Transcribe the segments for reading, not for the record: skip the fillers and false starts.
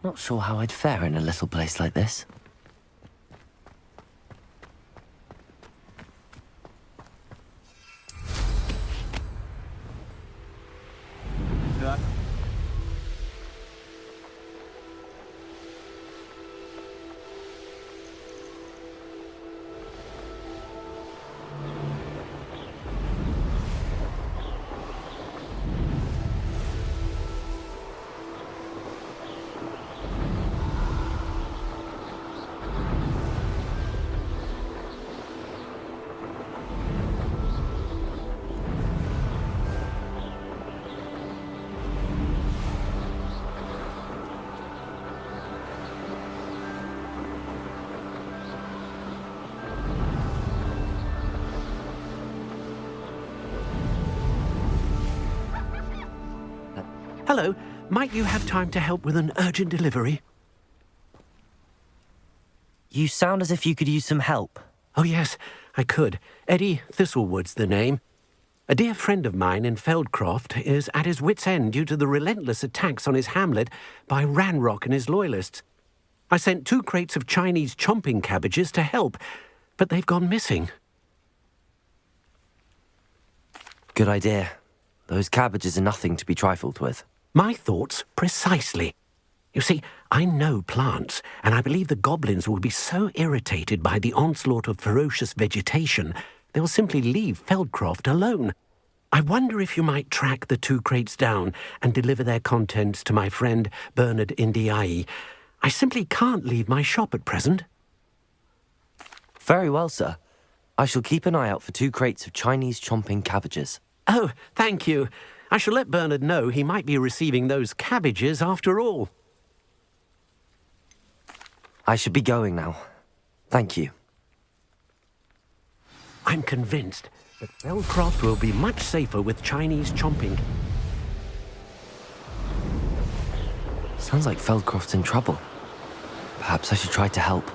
Not sure how I'd fare in a little place like this. Hello, might you have time to help with an urgent delivery? You sound as if you could use some help. Oh yes, I could. Eddie Thistlewood's the name. A dear friend of mine in Feldcroft is at his wit's end due to the relentless attacks on his hamlet by Ranrock and his loyalists. I sent 2 crates of Chinese chomping cabbages to help, but they've gone missing. Good idea. Those cabbages are nothing to be trifled with. My thoughts precisely. You see, I know plants, and I believe the goblins will be so irritated by the onslaught of ferocious vegetation, they'll simply leave Feldcroft alone. I wonder if you might track the 2 crates down and deliver their contents to my friend Bernard Indiai. I simply can't leave my shop at present. Very well, sir. I shall keep an eye out for 2 crates of Chinese chomping cabbages. Oh, thank you. I shall let Bernard know he might be receiving those cabbages after all. I should be going now. Thank you. I'm convinced that Feldcroft will be much safer with Chinese chomping. Sounds like Feldcroft's in trouble. Perhaps I should try to help.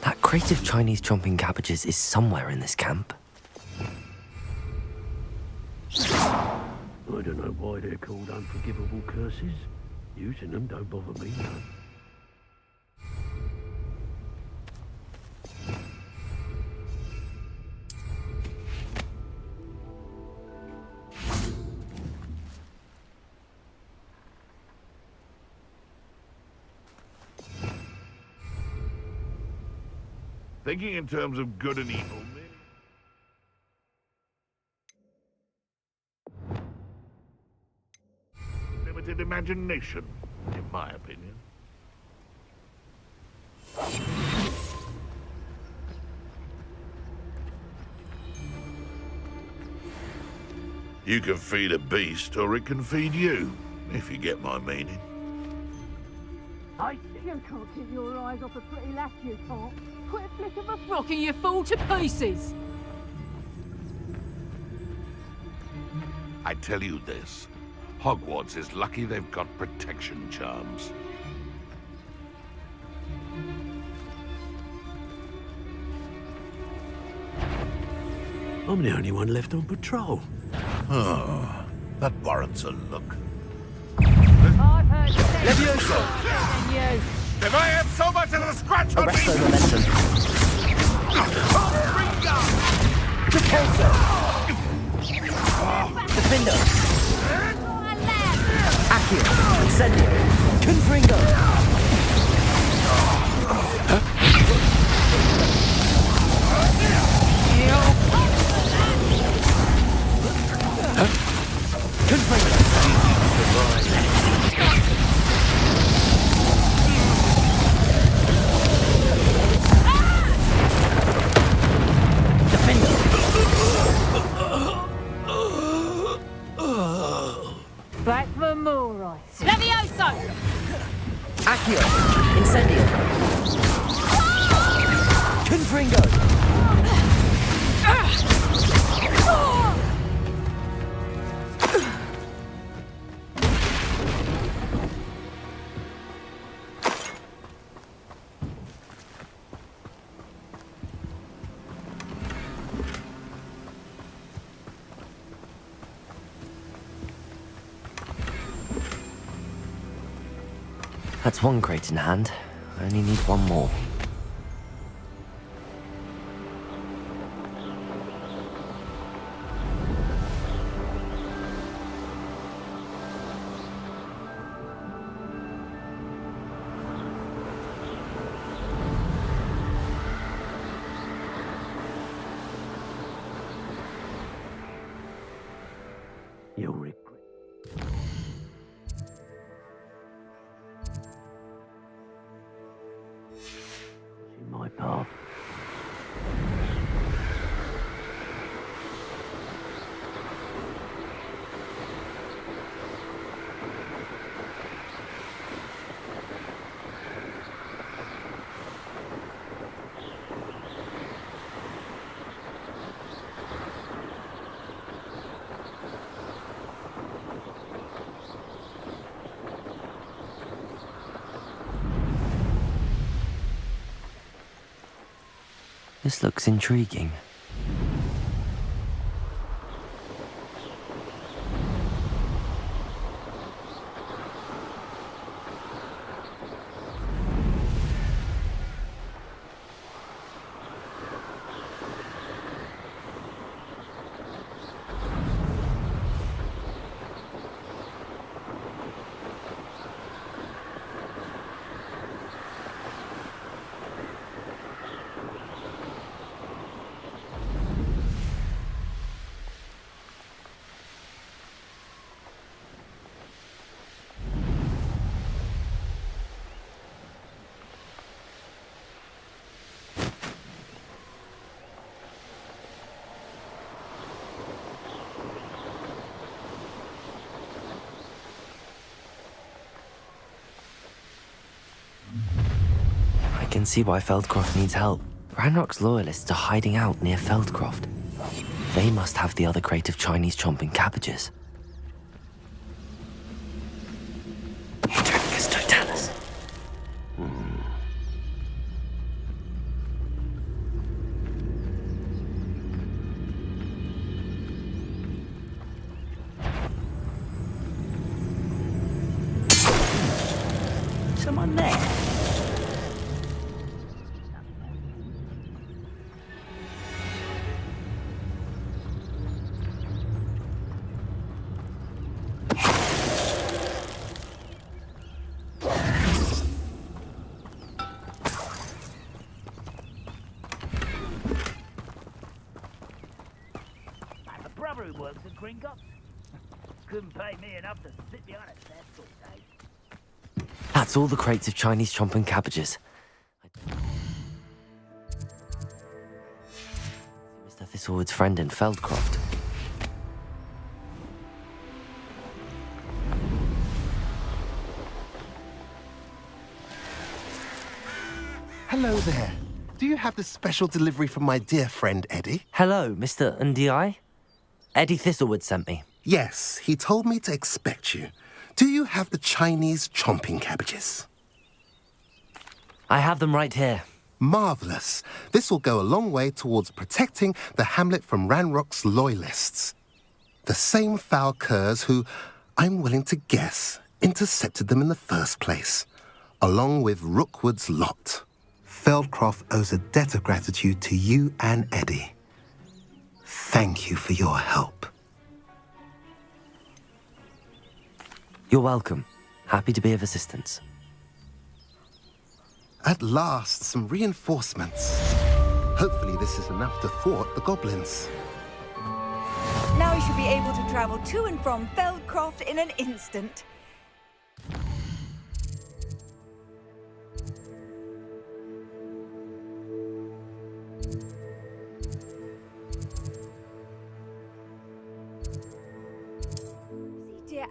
That crate of Chinese chomping cabbages is somewhere in this camp. I don't know why they're called unforgivable curses. Using them don't bother me none. Thinking in terms of good and evil, limited imagination, in my opinion. You can feed a beast, or it can feed you, if you get my meaning. You can't keep your eyes off a pretty lass, you can't. Quit a flick of a frock and you fall to pieces. I tell you this, Hogwarts is lucky they've got protection charms. I'm the only one left on patrol. Oh, that warrants a look. I've heard Leviosa! And you. If I have so much as a scratch on Arresto me... momentum. Repulsor! Defender! Accio! Incendio! Confringo! Confringo! Back for more ice. Levioso! Accio! Incendio! Confringo! That's one crate in hand. I only need one more. You'll regret. See my path. This looks intriguing. I can see why Feldcroft needs help. Ranrock's loyalists are hiding out near Feldcroft. They must have the other crate of Chinese chomping cabbages. Eternicus totalis. Someone there? My brother who works at Gringotts couldn't pay me enough to sit behind a desk all day. That's all the crates of Chinese chomping cabbages. Mr. Thistlewood's friend in Feldcroft. Hello there. Do you have the special delivery from my dear friend Eddie? Hello, Mr. Ndi. Eddie Thistlewood sent me. Yes, he told me to expect you. Do you have the Chinese chomping cabbages? I have them right here. Marvellous. This will go a long way towards protecting the hamlet from Ranrock's loyalists. The same foul curs who, I'm willing to guess, intercepted them in the first place, along with Rookwood's lot. Feldcroft owes a debt of gratitude to you and Eddie. Thank you for your help. You're welcome. Happy to be of assistance. At last, some reinforcements. Hopefully this is enough to thwart the goblins. Now you should be able to travel to and from Feldcroft in an instant. Dear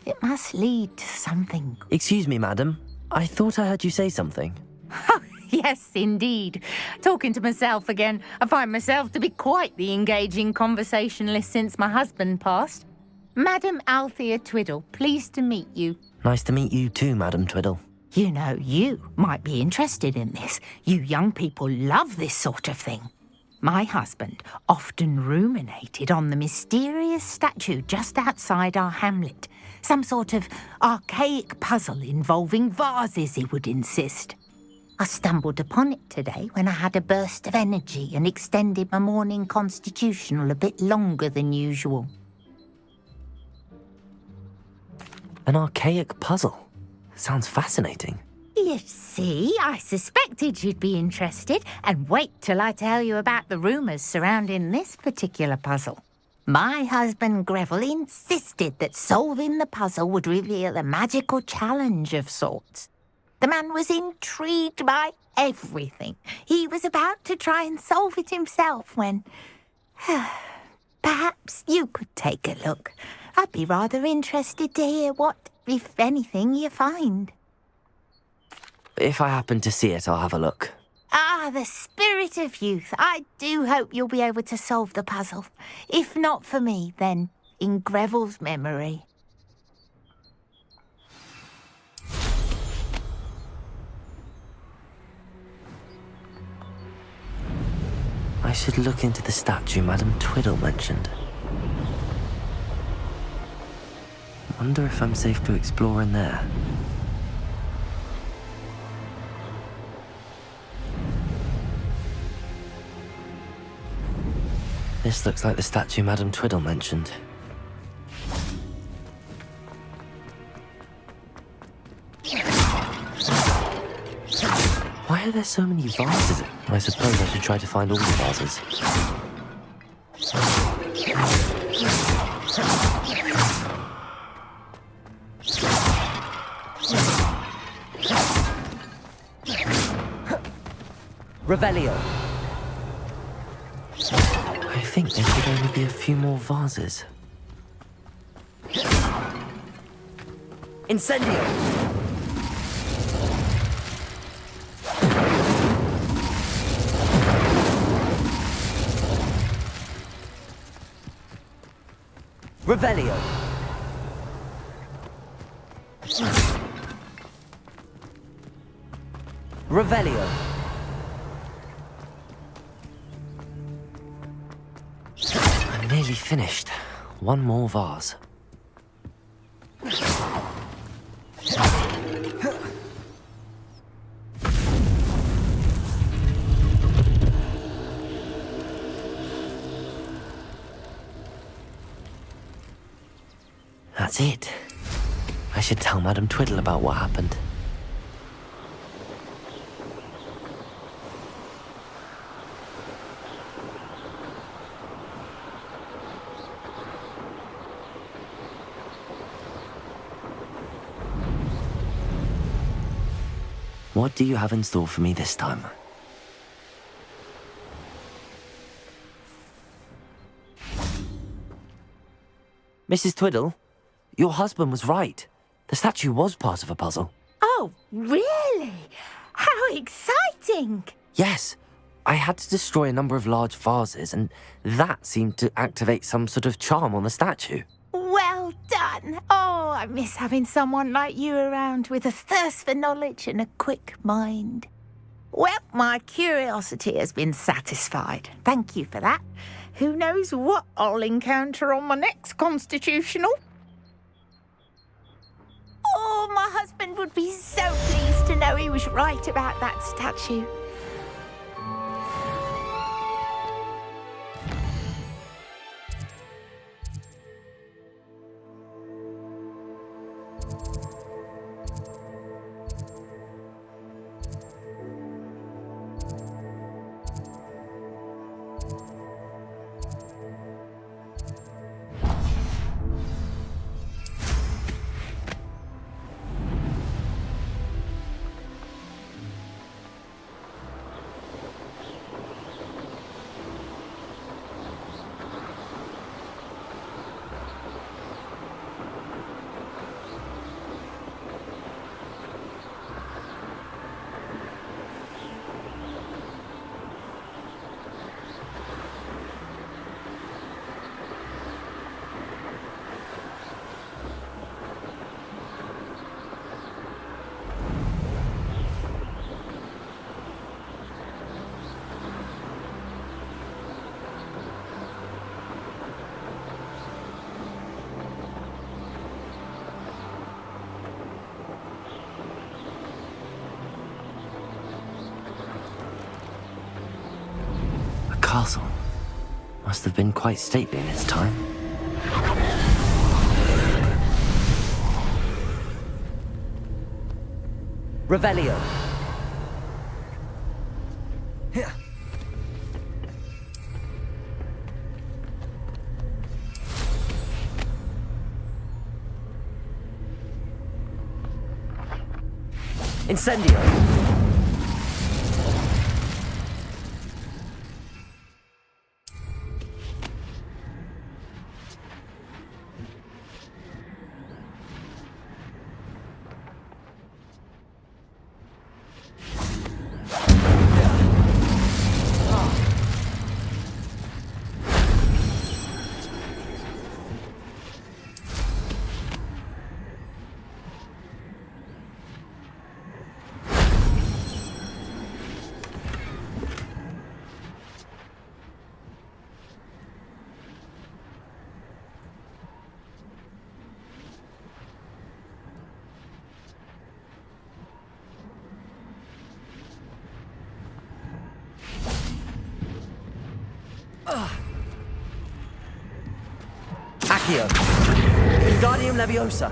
It must lead to something. Excuse me, madam. I thought I heard you say something. Yes, indeed. Talking to myself again. I find myself to be quite the engaging conversationalist since my husband passed. Madam Althea Twiddle, pleased to meet you. Nice to meet you too, Madam Twiddle. You know, you might be interested in this. You young people love this sort of thing. My husband often ruminated on the mysterious statue just outside our hamlet. Some sort of archaic puzzle involving vases, he would insist. I stumbled upon it today when I had a burst of energy and extended my morning constitutional a bit longer than usual. An archaic puzzle. Sounds fascinating. You see, I suspected you'd be interested, and wait till I tell you about the rumours surrounding this particular puzzle. My husband Greville insisted that solving the puzzle would reveal a magical challenge of sorts. The man was intrigued by everything. He was about to try and solve it himself when... Perhaps you could take a look. I'd be rather interested to hear what, if anything, you find. If I happen to see it, I'll have a look. Ah, the spirit of youth. I do hope you'll be able to solve the puzzle. If not for me, then in Greville's memory. I should look into the statue Madam Twiddle mentioned. Wonder if I'm safe to explore in there. This looks like the statue Madam Twiddle mentioned. Why are there so many vases? I suppose I should try to find all the vases. Revelio. I think there should only be a few more vases. Incendio! Revelio! Revelio! I'm nearly finished. One more vase. That's it. I should tell Madame Twiddle about what happened. What do you have in store for me this time? Mrs. Twiddle, your husband was right. The statue was part of a puzzle. Oh, really? How exciting! Yes, I had to destroy a number of large vases, and that seemed to activate some sort of charm on the statue. Well done. Oh, I miss having someone like you around with a thirst for knowledge and a quick mind. Well, my curiosity has been satisfied. Thank you for that. Who knows what I'll encounter on my next constitutional? Oh, my husband would be so pleased to know he was right about that statue. Castle. Must have been quite stately in its time. Revelio. Here. Incendio. Accio. Wingardium Leviosa.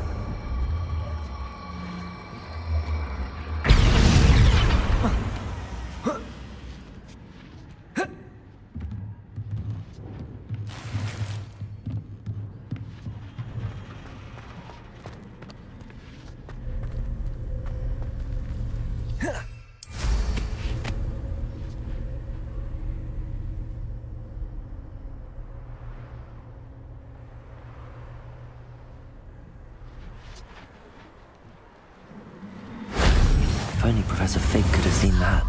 If only Professor Fig could have seen that.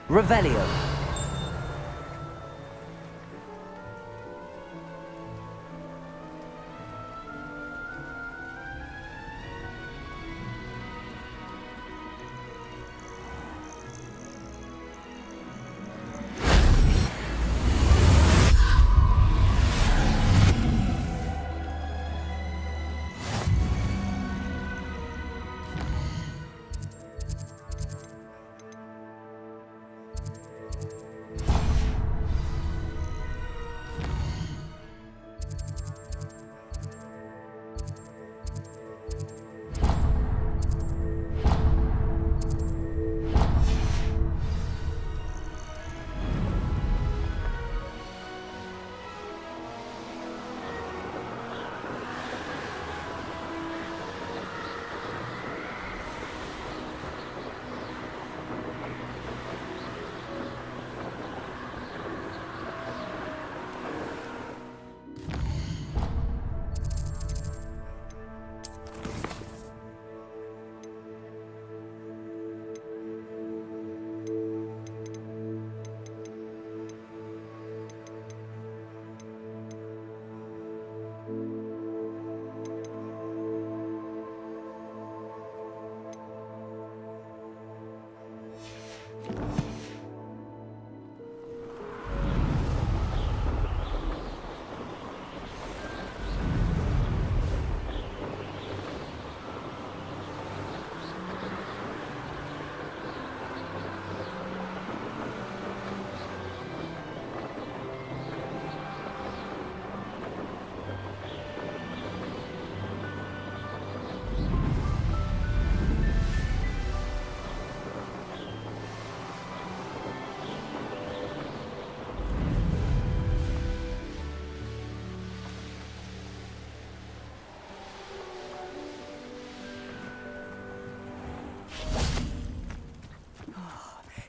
Revelio.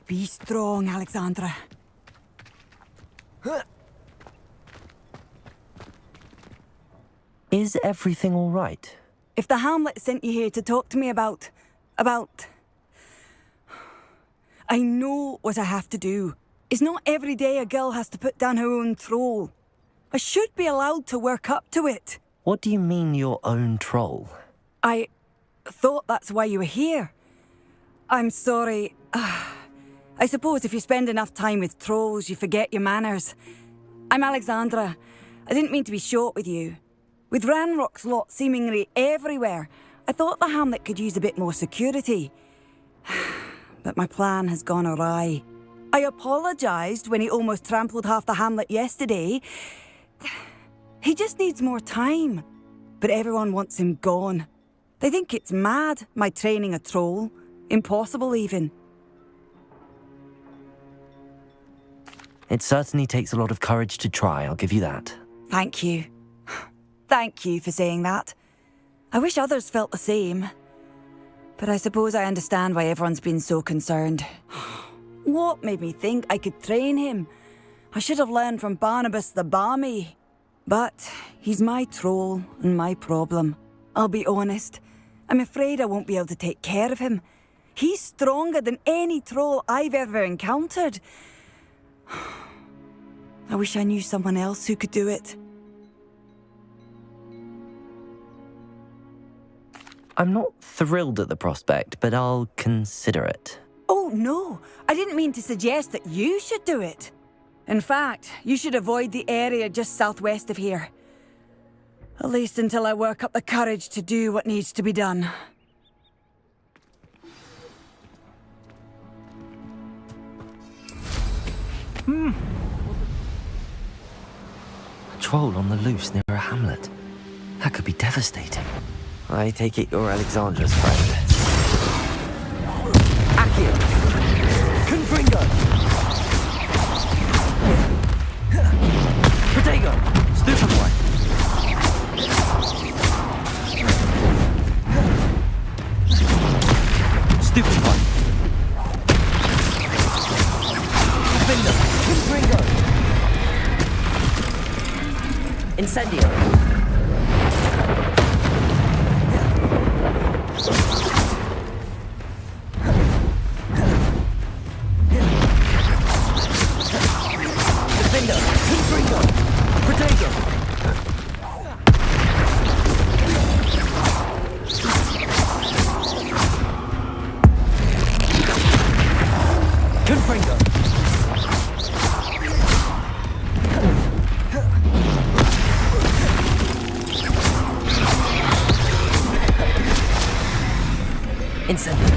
Be strong, Alexandra. Is everything all right? If the Hamlet sent you here to talk to me about... I know what I have to do. It's not every day a girl has to put down her own troll. I should be allowed to work up to it. What do you mean, your own troll? I thought that's why you were here. I'm sorry. I suppose if you spend enough time with trolls, you forget your manners. I'm Alexandra. I didn't mean to be short with you. With Ranrock's lot seemingly everywhere, I thought the Hamlet could use a bit more security. But my plan has gone awry. I apologised when he almost trampled half the Hamlet yesterday. He just needs more time. But everyone wants him gone. They think it's mad, my training a troll. Impossible, even. It certainly takes a lot of courage to try, I'll give you that. Thank you. Thank you for saying that. I wish others felt the same. But I suppose I understand why everyone's been so concerned. What made me think I could train him? I should have learned from Barnabas the Barmy. But he's my troll and my problem. I'll be honest. I'm afraid I won't be able to take care of him. He's stronger than any troll I've ever encountered. I wish I knew someone else who could do it. I'm not thrilled at the prospect, but I'll consider it. Oh, no. I didn't mean to suggest that you should do it. In fact, you should avoid the area just southwest of here. At least until I work up the courage to do what needs to be done. A troll on the loose near a hamlet. That could be devastating. I take it you're Alexandra's friend. Accio! Confringo! Protego! Stupefy! Stupefy! Finger! Confringo! Incendio! Incendio!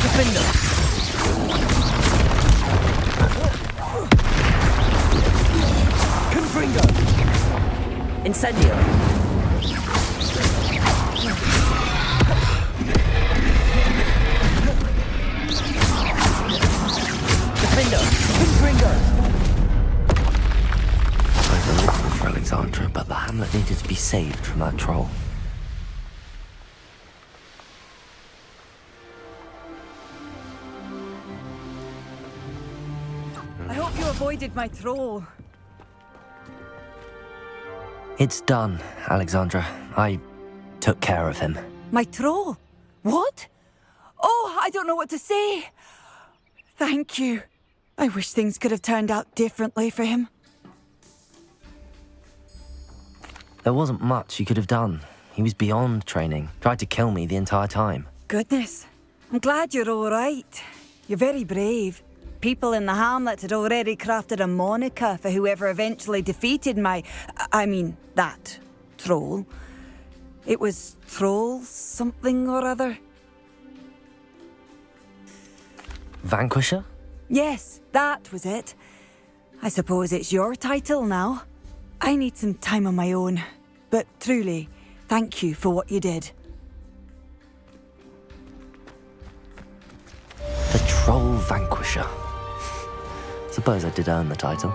Defender! Confringo! Incendio! Defender! Confringo! I was hopeful for Alexandra, but the hamlet needed to be saved from that troll. I hope you avoided my troll. It's done, Alexandra. I took care of him. My troll? What? Oh, I don't know what to say. Thank you. I wish things could have turned out differently for him. There wasn't much you could have done. He was beyond training. Tried to kill me the entire time. Goodness. I'm glad you're all right. You're very brave. People in the hamlet had already crafted a moniker for whoever eventually defeated that troll. It was Troll something or other. Vanquisher? Yes, that was it. I suppose it's your title now. I need some time on my own. But truly, thank you for what you did. The Troll Vanquisher. Suppose I did earn the title.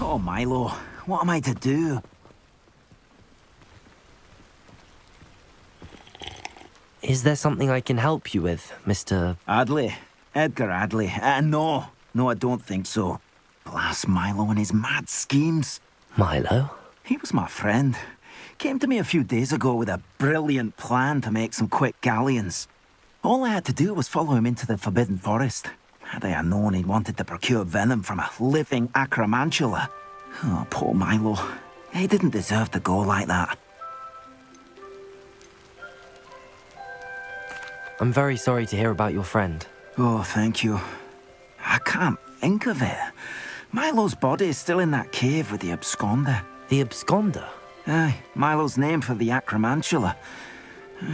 Oh, Milo, what am I to do? Is there something I can help you with, Mr. Adley? Edgar Adley? No, I don't think so. Blast Milo and his mad schemes. Milo? He was my friend. Came to me a few days ago with a brilliant plan to make some quick galleons. All I had to do was follow him into the Forbidden Forest. Had I known he'd wanted to procure venom from a living acromantula. Oh, poor Milo. He didn't deserve to go like that. I'm very sorry to hear about your friend. Oh, thank you. I can't think of it. Milo's body is still in that cave with the absconder. The absconder? Aye, Milo's name for the acromantula.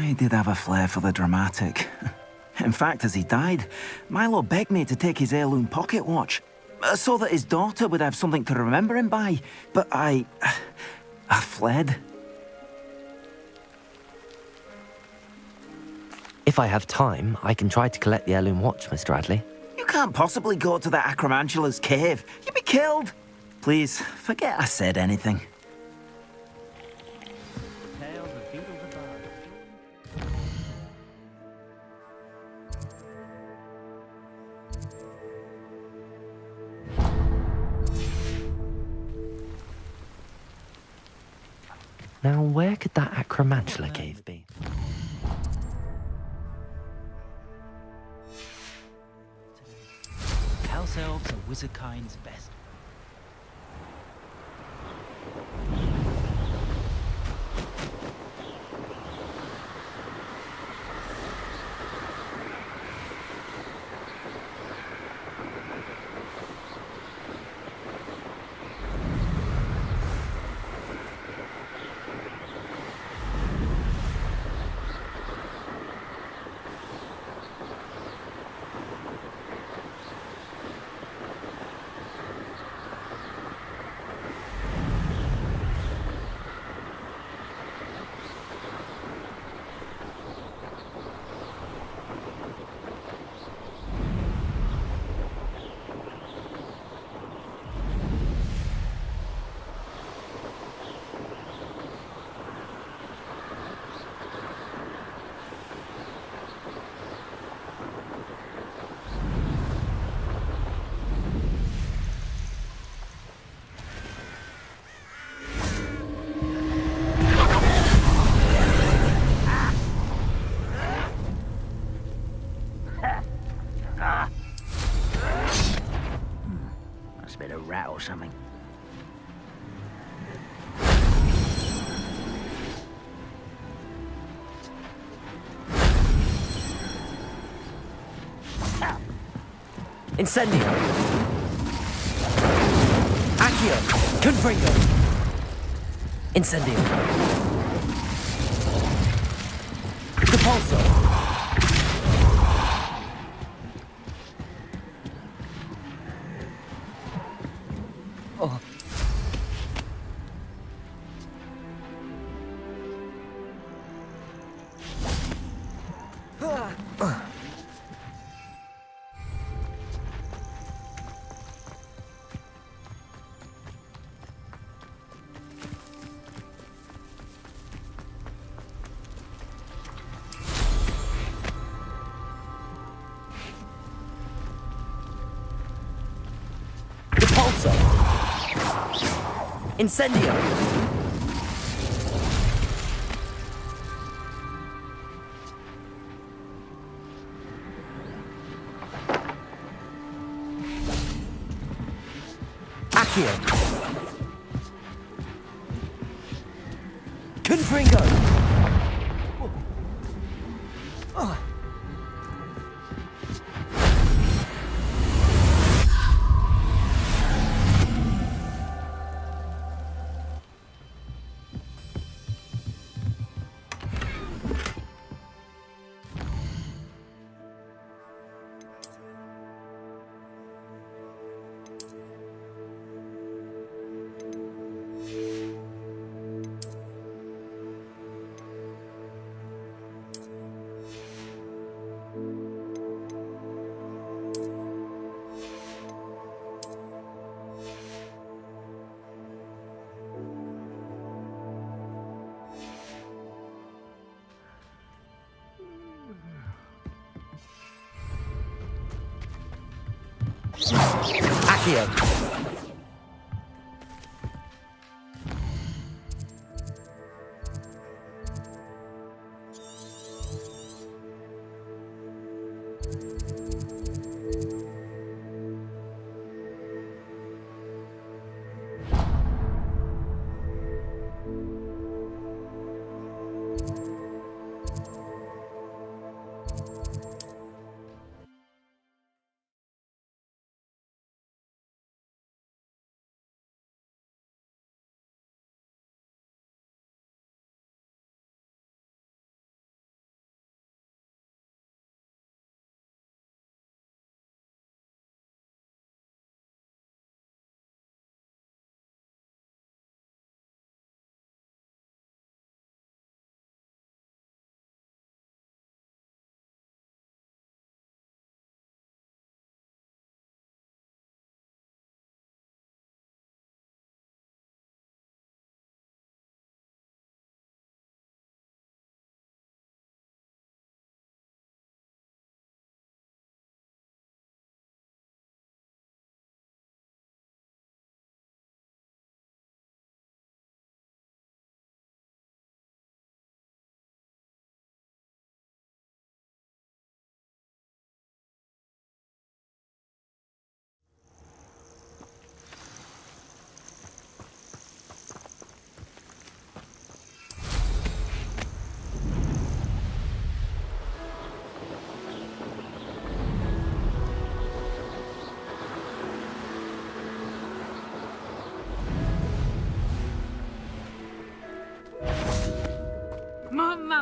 He did have a flair for the dramatic. In fact, as he died, Milo begged me to take his heirloom pocket watch, so that his daughter would have something to remember him by. But I fled. If I have time, I can try to collect the heirloom watch, Mr. Adley. You can't possibly go to the acromantula's cave. You'd be killed. Please, forget I said anything. Now, where could that acromantula cave be? ourselves a wizardkind's best. Must have been a rat or something. Incendio! Accio! Confringo! Incendio! Depulso! Depulso! Incendio! Accio! Confringo! Accio!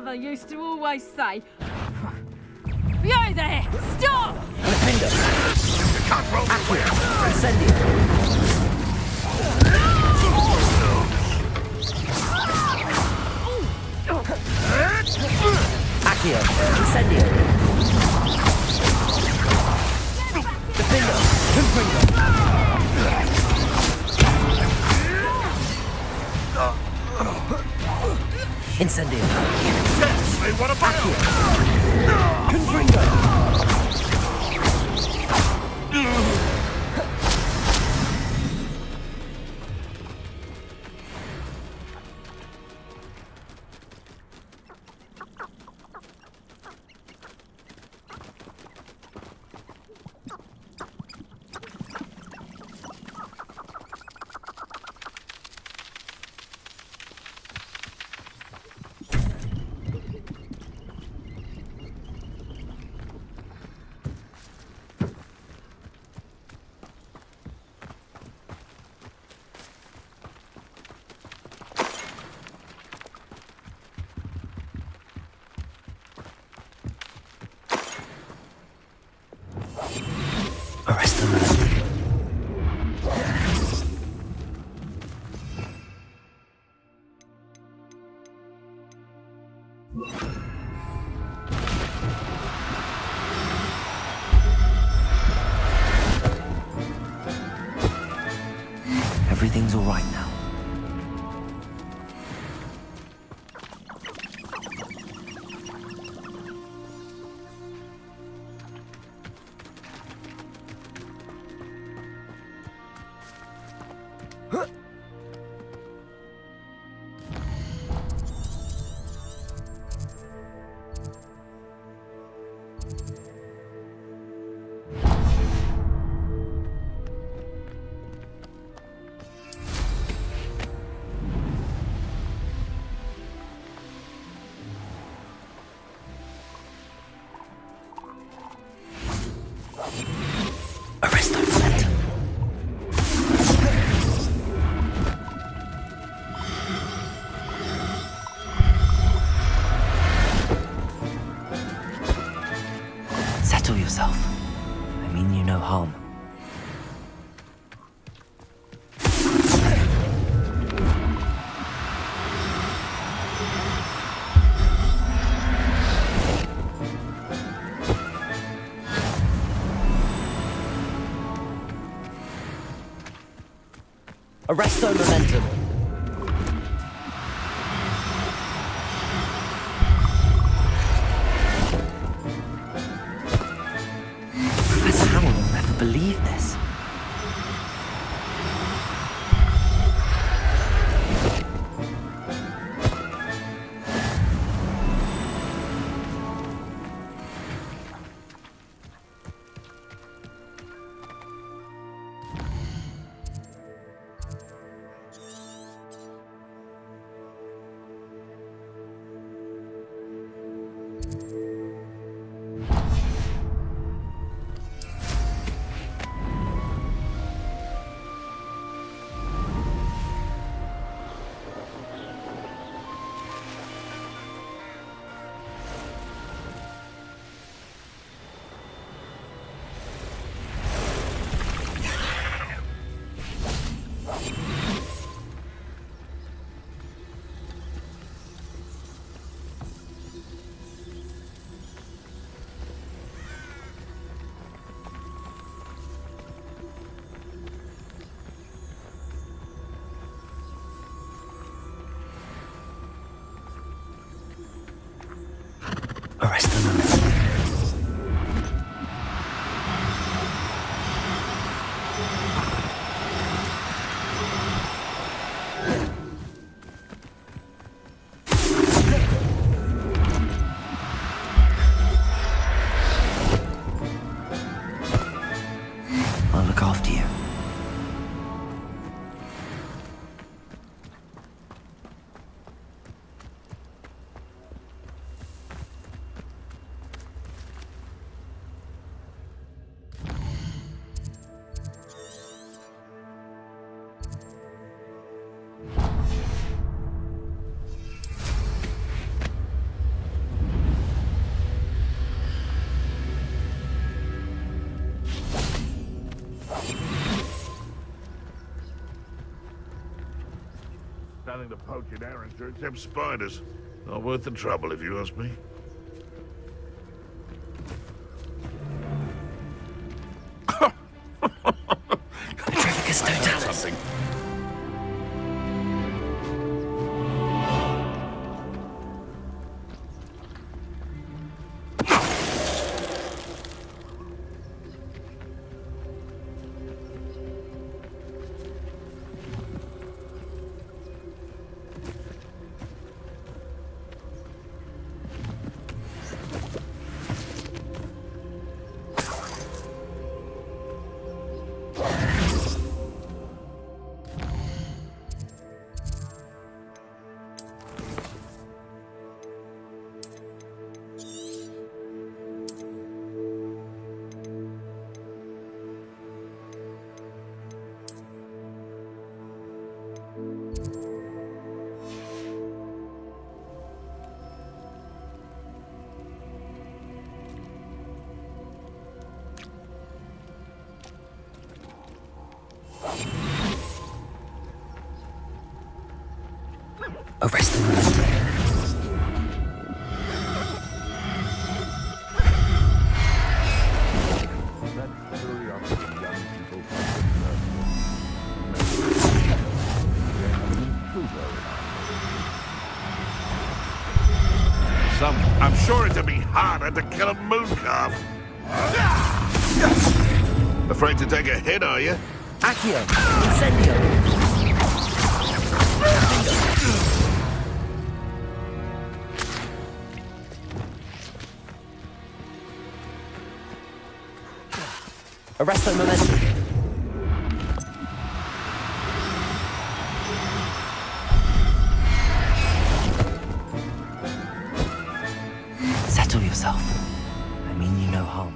mother used to always say. You there! Stop! Accio, incendio. Defendo, confringo. Incendio. Accio. Confringo. Arrest them. Everything's all right now. Arrest them. Settle yourself. I mean you no harm. Arresto momentum. Professor Hamill will never believe this. nothing to poach in Arrowsburg except spiders. Not worth the trouble, if you ask me. Trevicus totalis. Something. Arrest them. I'm sure it'd be harder to kill a moon calf. Afraid to take a hit, are you? Accio! Incendio! Arresto momentum. Settle yourself. I mean you no harm.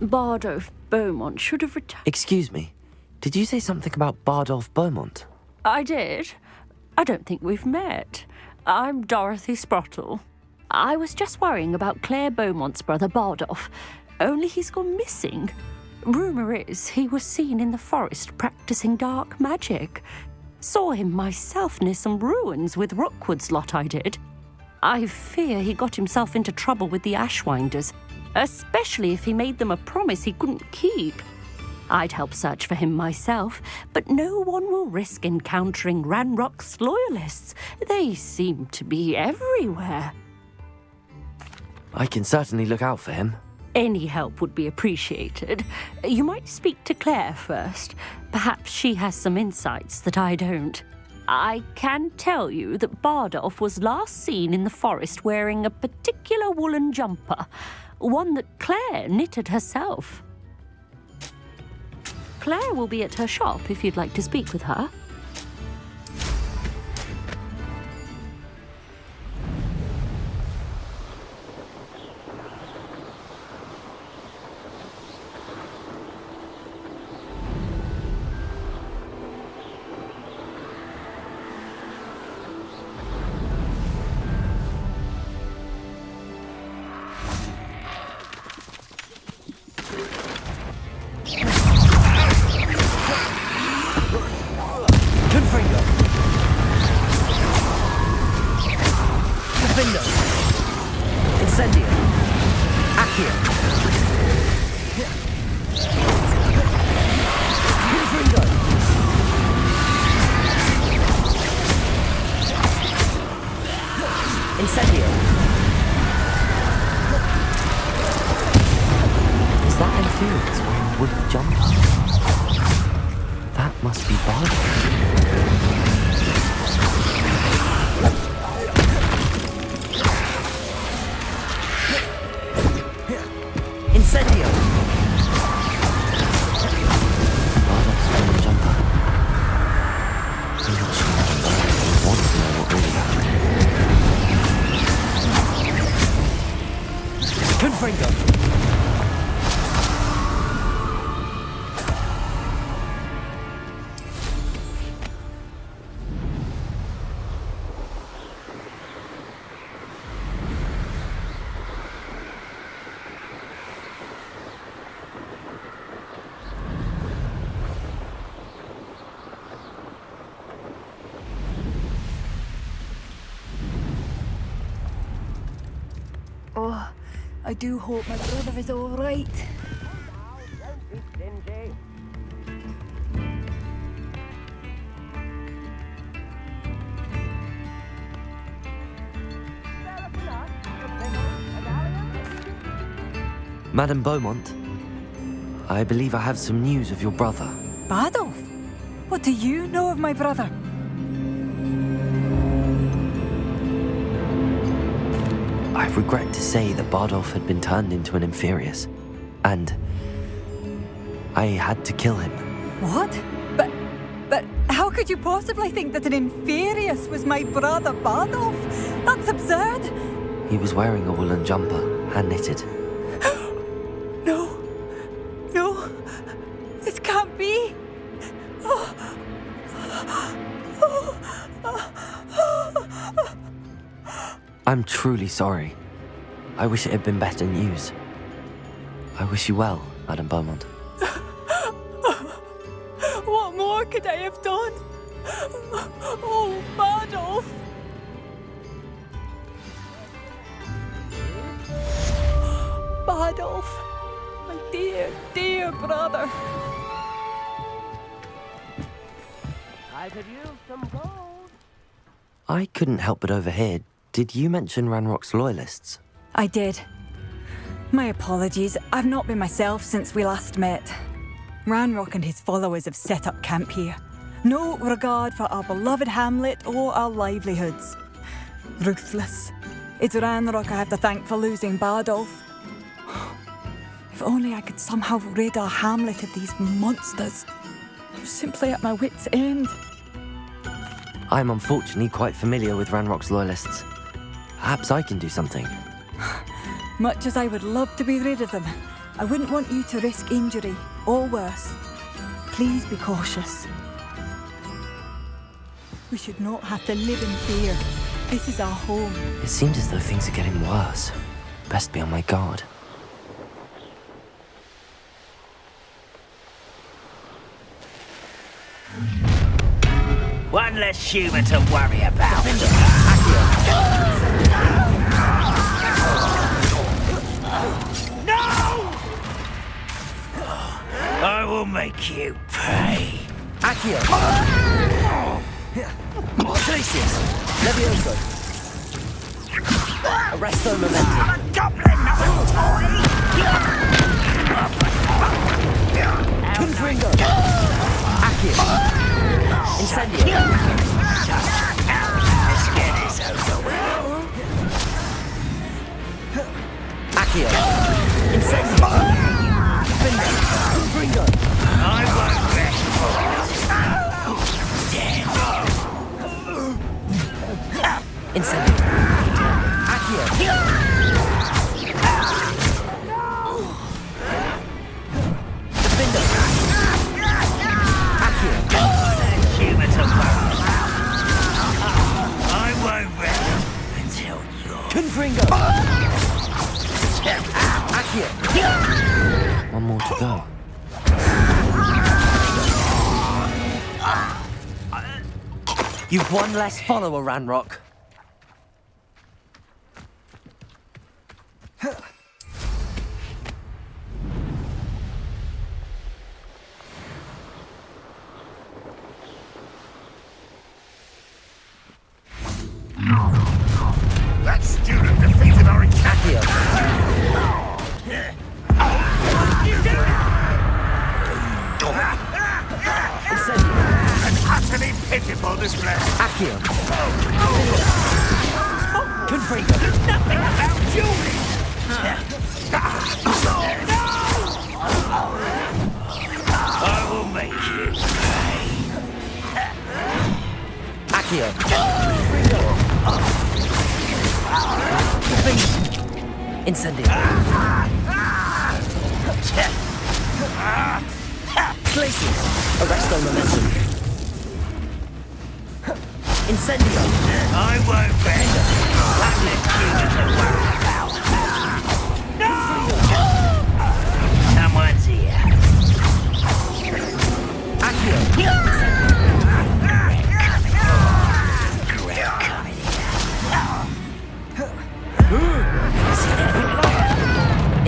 Bardolph Beaumont should have returned. Excuse me. Did you say something about Bardolph Beaumont? I did. I don't think we've met. I'm Dorothy Sprottle. I was just worrying about Claire Beaumont's brother Bardolph, only he's gone missing. Rumour is he was seen in the forest practicing dark magic. Saw him myself near some ruins with Rookwood's lot I did. I fear he got himself into trouble with the Ashwinders, especially if he made them a promise he couldn't keep. I'd help search for him myself, but no one will risk encountering Ranrock's loyalists. They seem to be everywhere. I can certainly look out for him. Any help would be appreciated. You might speak to Claire first. Perhaps she has some insights that I don't. I can tell you that Bardolph was last seen in the forest wearing a particular woolen jumper, one that Claire knitted herself. Claire will be at her shop if you'd like to speak with her. Oh, I do hope my brother is all right. Madame Beaumont, I believe I have some news of your brother. Badolf? What do you know of my brother? I regret to say that Bardolph had been turned into an Inferius, and I had to kill him. What? But how could you possibly think that an Inferius was my brother Badolf? That's absurd. He was wearing a woolen jumper, hand-knitted. No, this can't be. I'm truly sorry. I wish it had been better news. I wish you well, Madame Beaumont. What more could I have done? Oh, Badolf! Badolf, my dear, dear brother. I could use some gold. I couldn't help but overhear. Did you mention Ranrock's loyalists? I did. My apologies. I've not been myself since we last met. Ranrock and his followers have set up camp here. No regard for our beloved hamlet or our livelihoods. Ruthless. It's Ranrock I have to thank for losing Bardolph. If only I could somehow rid our hamlet of these monsters. I'm simply at my wit's end. I'm unfortunately quite familiar with Ranrock's loyalists. Perhaps I can do something. Much as I would love to be rid of them, I wouldn't want you to risk injury, or worse. Please be cautious. We should not have to live in fear. This is our home. It seems as though things are getting worse. Best be on my guard. One less human to worry about. No! I will make you pay. Accio! Glacius! Levioso! Arresto Momentum! A goblin, not a toy! Confringo! Accio! Incendio! This is over with. Accio! Incendio! Confringo! I won't rest Incendio! Accio! Defendo! Accio! human to worry. I won't rest until you're... Confringo! Accio! One more to go. You've one less follower, Ranrock. That student defeated our Accio! Incendio! An utterly pitiful display. Accio! Confringo! Nothing about Julie! I will make you pay. Accio! Incendio. Glacius. Arresto momentum. Incendio. I won't bend. Hamlet humans are worried about. No! Someone's here. Accio.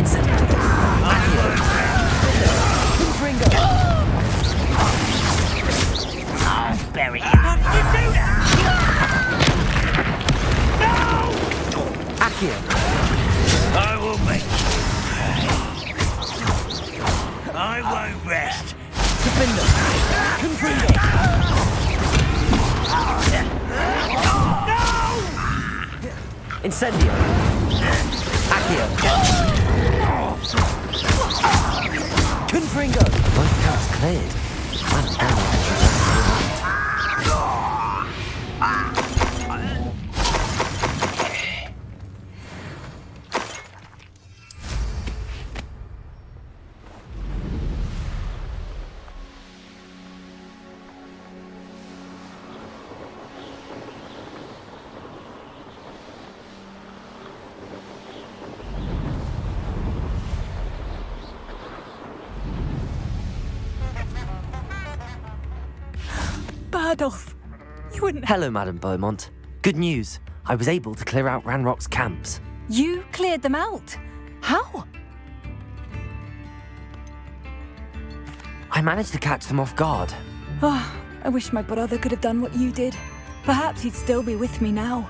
Incendio. Accio. Confringo. I'll bury you. How did you do that? No! Accio. I will make you pay. I won't rest. Defender. Confringo. Incendio. Accio. Confringo. Both counts cleared. Bardolph, you wouldn't... Hello, Madame Beaumont. Good news. I was able to clear out Ranrock's camps. You cleared them out? How? I managed to catch them off guard. Oh, I wish my brother could have done what you did. Perhaps he'd still be with me now.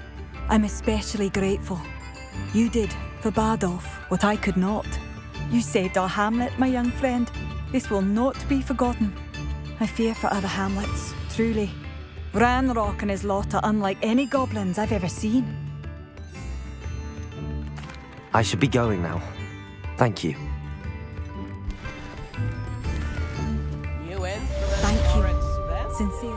I'm especially grateful. You did, for Bardolph, what I could not. You saved our hamlet, my young friend. This will not be forgotten. I fear for other hamlets, truly. Ranrock and his lot are unlike any goblins I've ever seen. I should be going now. Thank you. New end. Thank you. Sincerely.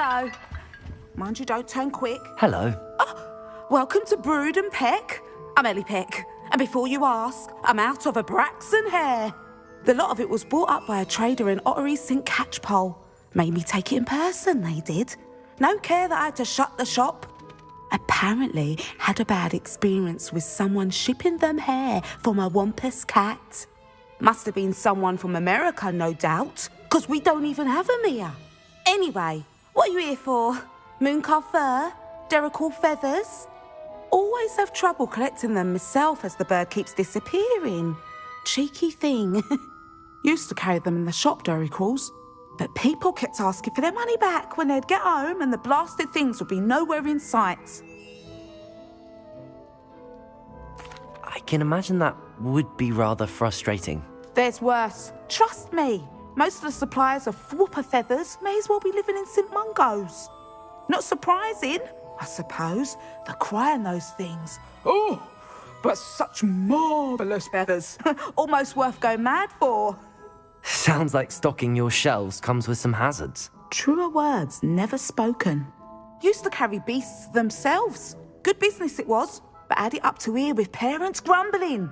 Hello. Mind you don't turn quick. Hello. Welcome to Brood and Peck. I'm Ellie Peck. And before you ask, I'm out of a Braxton hair. The lot of it was bought up by a trader in Ottery St. Catchpole. Made me take it in person, they did. No care that I had to shut the shop. Apparently had a bad experience with someone shipping them hair for my Wampus cat. Must have been someone from America, no doubt, because we don't even have them here. Anyway, what are you here for? Mooncar fur? Derrickle feathers? Always have trouble collecting them myself as the bird keeps disappearing. Cheeky thing. Used to carry them in the shop, Derricles. But people kept asking for their money back when they'd get home and the blasted things would be nowhere in sight. I can imagine that would be rather frustrating. There's worse. Trust me. Most of the suppliers of whooper feathers may as well be living in St. Mungo's. Not surprising. I suppose. The cry in those things. Oh, but such marvellous feathers. Almost worth going mad for. Sounds like stocking your shelves comes with some hazards. Truer words never spoken. Used to carry beasts themselves. Good business it was, but had it up to here with parents grumbling.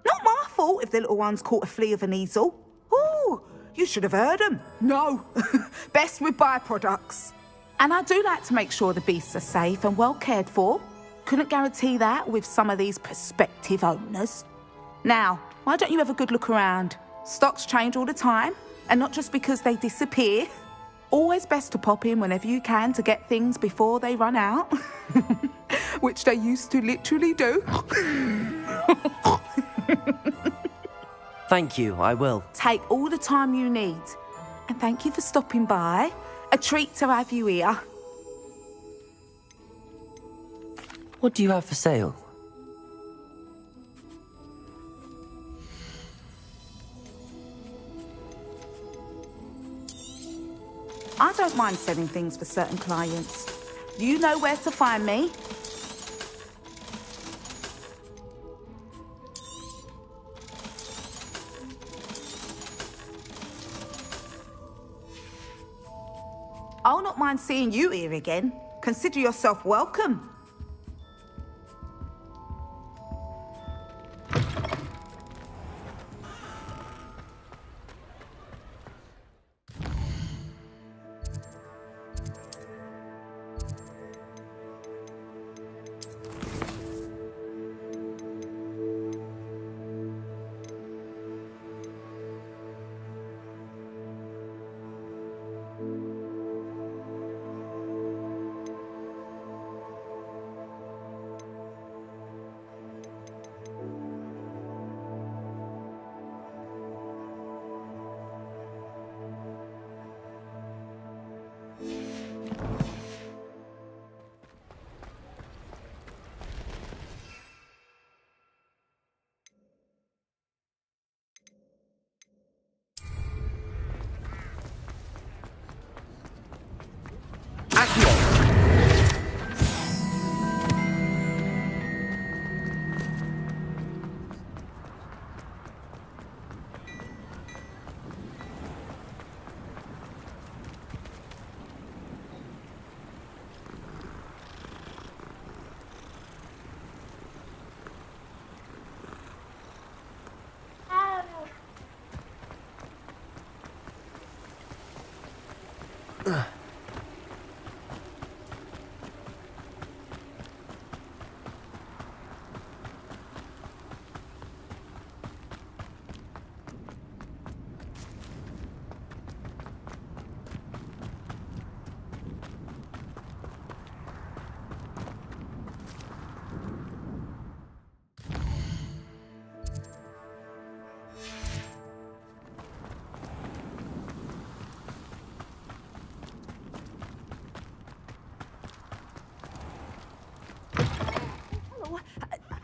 Not my fault if the little ones caught a flea of an easel. Ooh, you should have heard them. No, best with byproducts. And I do like to make sure the beasts are safe and well cared for. Couldn't guarantee that with some of these prospective owners. Now, why don't you have a good look around? Stocks change all the time, and not just because they disappear. Always best to pop in whenever you can to get things before they run out. Which they used to literally do. Thank you, I will. Take all the time you need. And thank you for stopping by. A treat to have you here. What do you have for sale? I don't mind selling things for certain clients. You know where to find me. I'll not mind seeing you here again. Consider yourself welcome.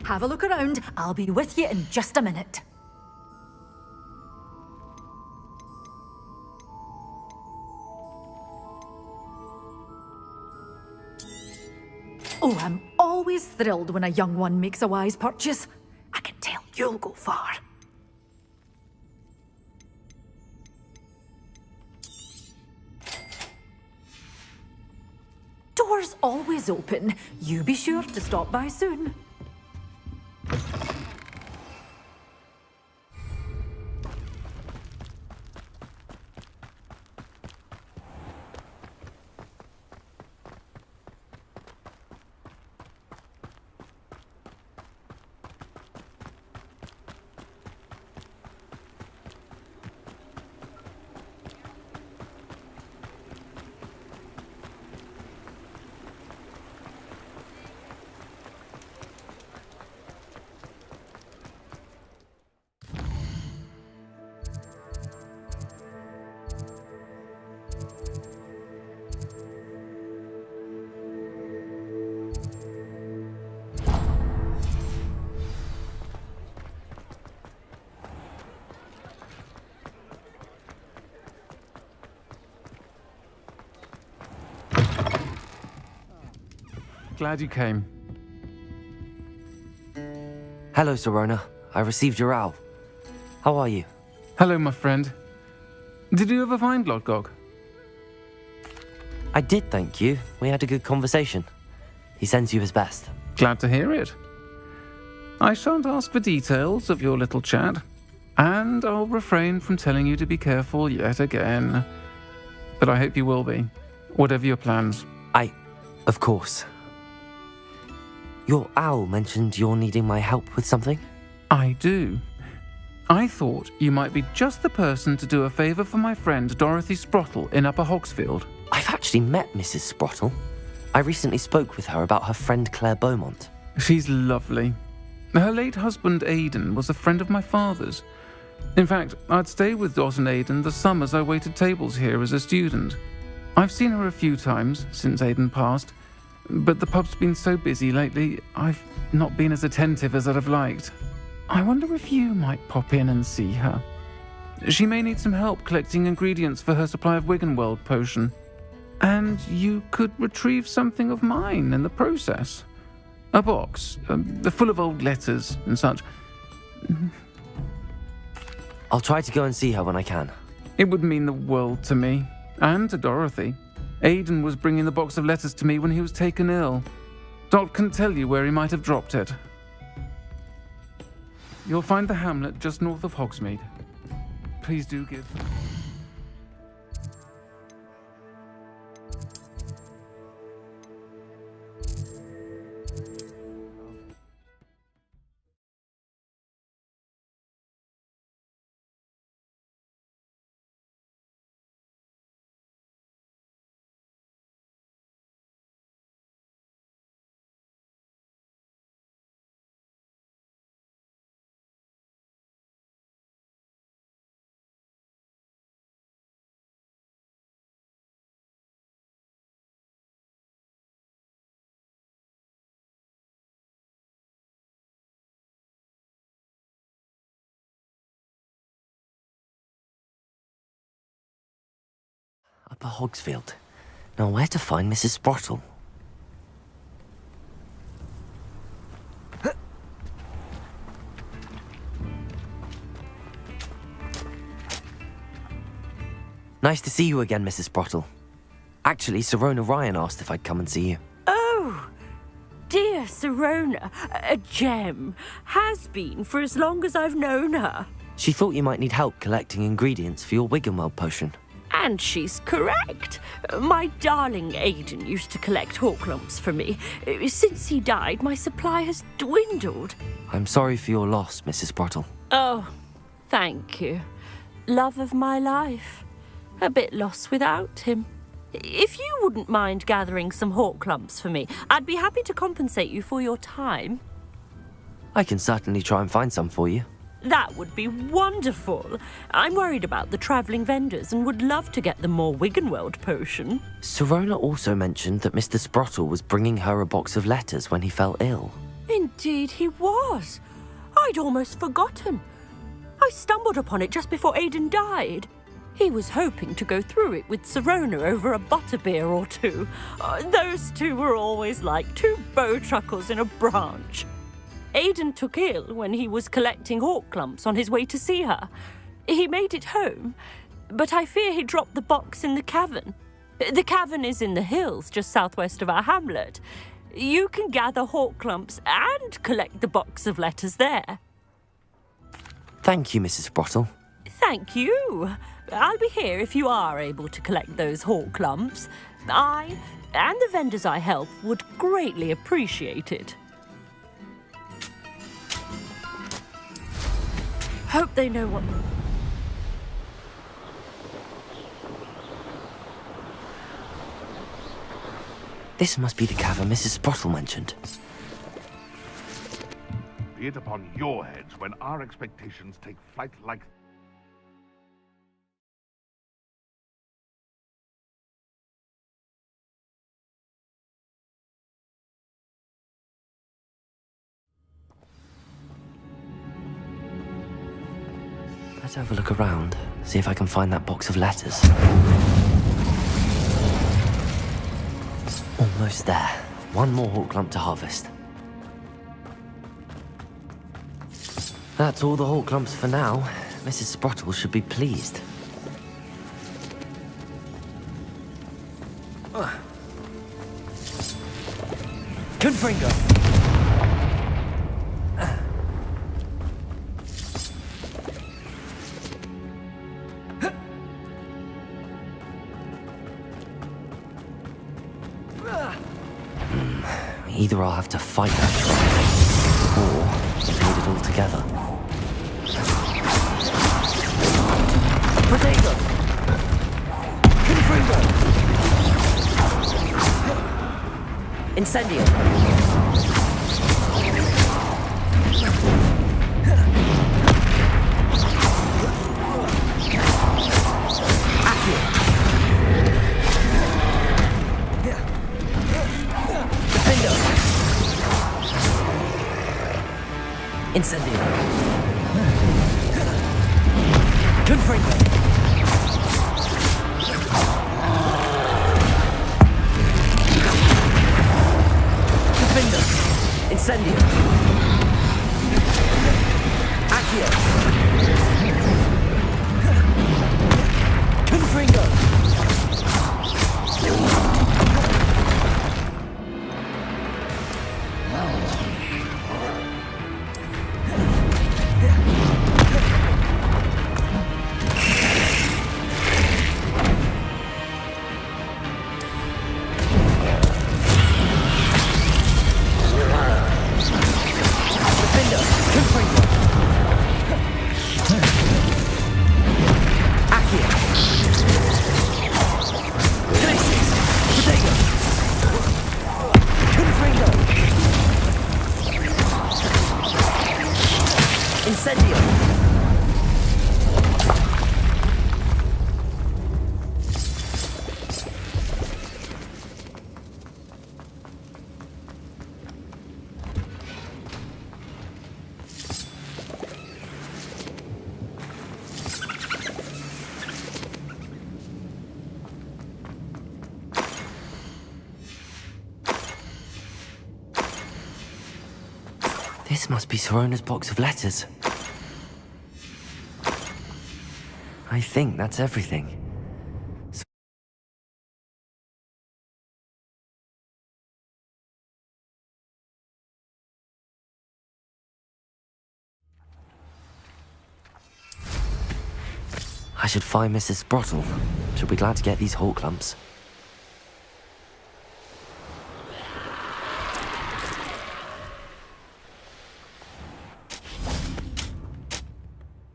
Have a look around. I'll be with you in just a minute. Oh, I'm always thrilled when a young one makes a wise purchase. I can tell you'll go far. Door's always open. You be sure to stop by soon. glad you came. Hello, Sirona. I received your owl. How are you? Hello, my friend. Did you ever find Lodgok? I did, thank you. We had a good conversation. He sends you his best. Glad to hear it. I shan't ask for details of your little chat, and I'll refrain from telling you to be careful yet again. But I hope you will be, whatever your plans. Of course. Your owl mentioned you're needing my help with something? I do. I thought you might be just the person to do a favour for my friend Dorothy Sprottle in Upper Hogsfield. I've actually met Mrs. Sprottle. I recently spoke with her about her friend Claire Beaumont. She's lovely. Her late husband Aidan was a friend of my father's. In fact, I'd stayed with Dot and Aidan the summers I waited tables here as a student. I've seen her a few times since Aidan passed, but the pub's been so busy lately, I've not been as attentive as I'd have liked. I wonder if you might pop in and see her. She may need some help collecting ingredients for her supply of Wiggenweld potion. And you could retrieve something of mine in the process. A box, full of old letters and such. I'll try to go and see her when I can. It would mean the world to me, and to Dorothy. Aidan was bringing the box of letters to me when he was taken ill. Dot can tell you where he might have dropped it. You'll find the hamlet just north of Hogsmeade. Please do give... Upper Hogsfield. Now where to find Mrs. Sprottle? Nice to see you again, Mrs. Sprottle. Actually, Sirona Ryan asked if I'd come and see you. Oh, dear Sirona, a gem. Has been for as long as I've known her. She thought you might need help collecting ingredients for your Wiggenweld potion. And she's correct. My darling Aidan used to collect hawklumps for me. Since he died, my supply has dwindled. I'm sorry for your loss, Mrs. Sprottle. Oh, thank you. Love of my life. A bit lost without him. If you wouldn't mind gathering some hawklumps for me, I'd be happy to compensate you for your time. I can certainly try and find some for you. That would be wonderful. I'm worried about the travelling vendors and would love to get them more Wiggenweld potion. Sirona also mentioned that Mr. Sprottle was bringing her a box of letters when he fell ill. Indeed he was. I'd almost forgotten. I stumbled upon it just before Aidan died. He was hoping to go through it with Sirona over a butterbeer or two. Those two were always like two bowtruckles in a branch. Aidan took ill when he was collecting hawklumps on his way to see her. He made it home, but I fear he dropped the box in the cavern. The cavern is in the hills just southwest of our hamlet. You can gather hawklumps and collect the box of letters there. Thank you, Mrs. Sprottle. Thank you. I'll be here if you are able to collect those hawklumps. I and the vendors I help would greatly appreciate it. Hope they know what... This must be the cavern Mrs. Sprottle mentioned. Be it upon your heads when our expectations take flight like... Let's have a look around, see if I can find that box of letters. Almost there. One more hawk lump to harvest. That's all the hawk lumps for now. Mrs. Sprottle should be pleased. Confringo! Either I'll have to fight that troll, or evade it altogether. Potato! Confringo! Incendio! Accio! Defendo! Incendio! Confringo! Defendo! Incendio! Accio! Confringo! Incendio! This must be Sorona's box of letters. I think that's everything. I should find Mrs. Sprottle. She'll be glad to get these hawk lumps.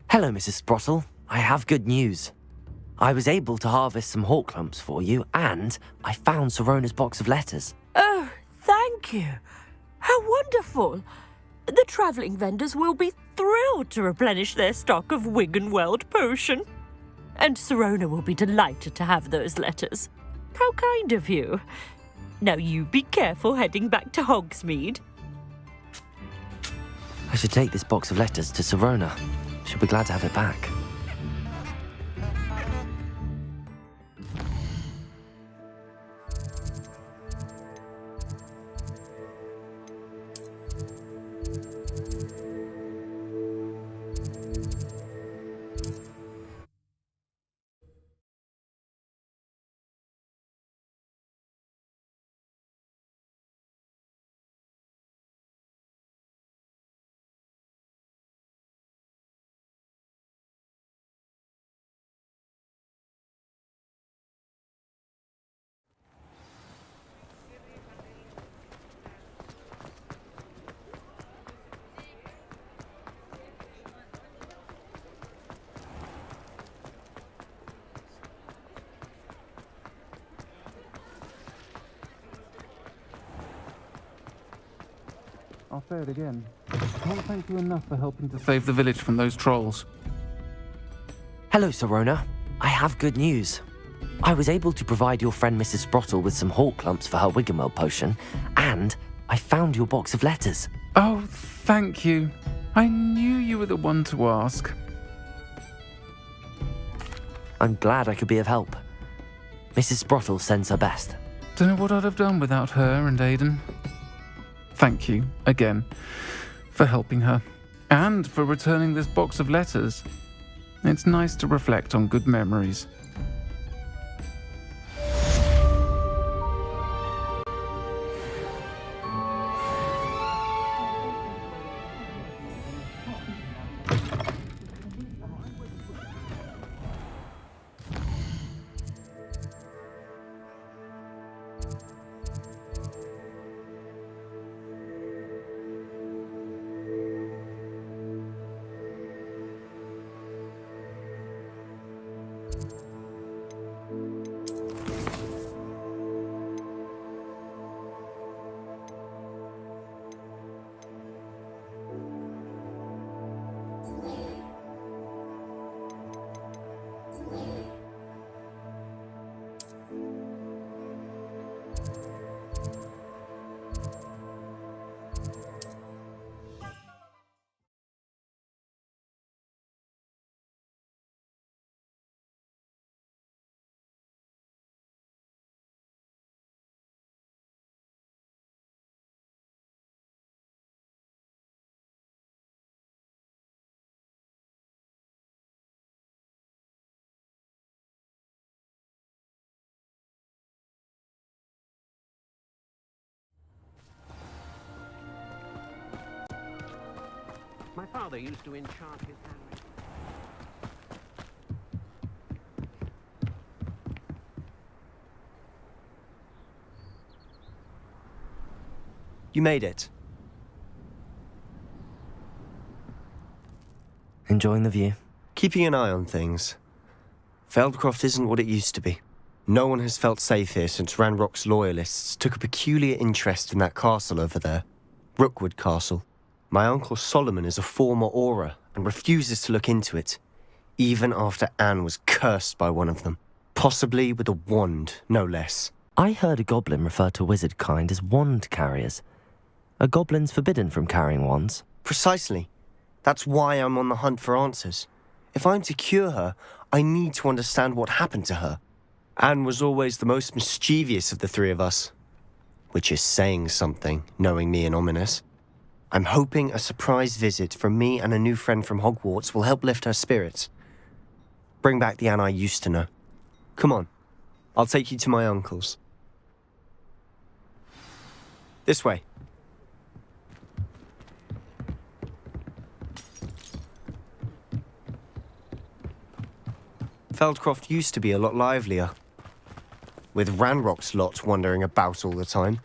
Hello, Mrs. Sprottle. I have good news. I was able to harvest some hawk lumps for you, and I found Sorona's box of letters. Oh, thank you. How wonderful. The travelling vendors will be thrilled to replenish their stock of Wiggenweld potion. And Sirona will be delighted to have those letters. How kind of you. Now you be careful heading back to Hogsmeade. I should take this box of letters to Sirona. She'll be glad to have it back. I'll say it again. I can't thank you enough for helping to save the village from those trolls. Hello, Sirona. I have good news. I was able to provide your friend Mrs. Sprottle with some hawk lumps for her Wiggenweld potion, and I found your box of letters. Oh, thank you. I knew you were the one to ask. I'm glad I could be of help. Mrs. Sprottle sends her best. Don't know what I'd have done without her and Aidan. Thank you, again, for helping her, and for returning this box of letters. It's nice to reflect on good memories. My father used to enchant his handwriting. You made it. Enjoying the view? Keeping an eye on things. Feldcroft isn't what it used to be. No one has felt safe here since Ranrock's loyalists took a peculiar interest in that castle over there. Rookwood Castle. My uncle Solomon is a former Auror and refuses to look into it, even after Anne was cursed by one of them. Possibly with a wand, no less. I heard a goblin refer to wizard kind as wand carriers. Are goblins forbidden from carrying wands? Precisely. That's why I'm on the hunt for answers. If I'm to cure her, I need to understand what happened to her. Anne was always the most mischievous of the three of us. Which is saying something, knowing me and Ominous. I'm hoping a surprise visit from me and a new friend from Hogwarts will help lift her spirits. Bring back the Anne I used to know. Come on, I'll take you to my uncle's. This way. Feldcroft used to be a lot livelier. With Ranrock's lot wandering about all the time,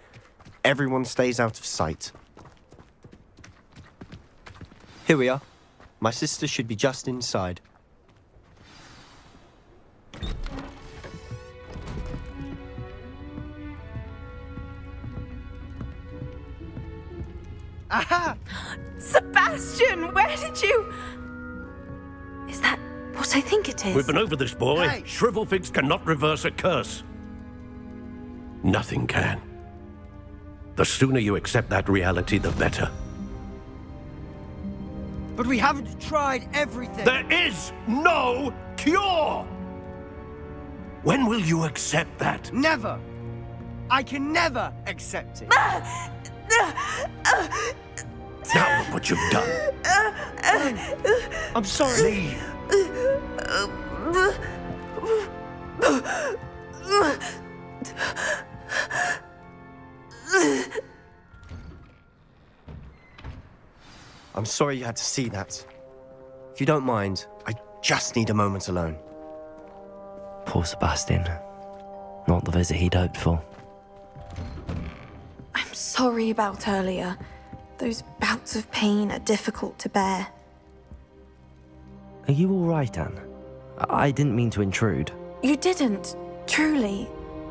everyone stays out of sight. Here we are. My sister should be just inside. Aha! Sebastian, where did you... Is that what I think it is? We've been over this, boy. Hey. Shrivelfigs cannot reverse a curse. Nothing can. The sooner you accept that reality, the better. But we haven't tried everything. There is no cure! When will you accept that? Never. I can never accept it. Now look what you've done. I'm sorry. I'm sorry you had to see that. If you don't mind, I just need a moment alone. Poor Sebastian. Not the visit he'd hoped for. I'm sorry about earlier. Those bouts of pain are difficult to bear. Are you all right, Anne? I didn't mean to intrude. You didn't, truly.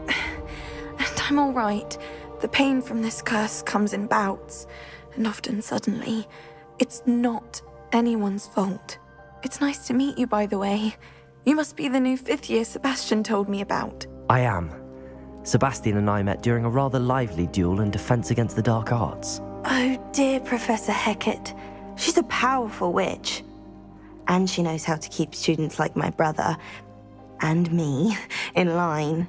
And I'm all right. The pain from this curse comes in bouts, and often suddenly. It's not anyone's fault. It's nice to meet you, by the way. You must be the new 5th year Sebastian told me about. I am. Sebastian and I met during a rather lively duel in Defense Against the Dark Arts. Oh, dear Professor Hecat. She's a powerful witch. And she knows how to keep students like my brother, and me, in line.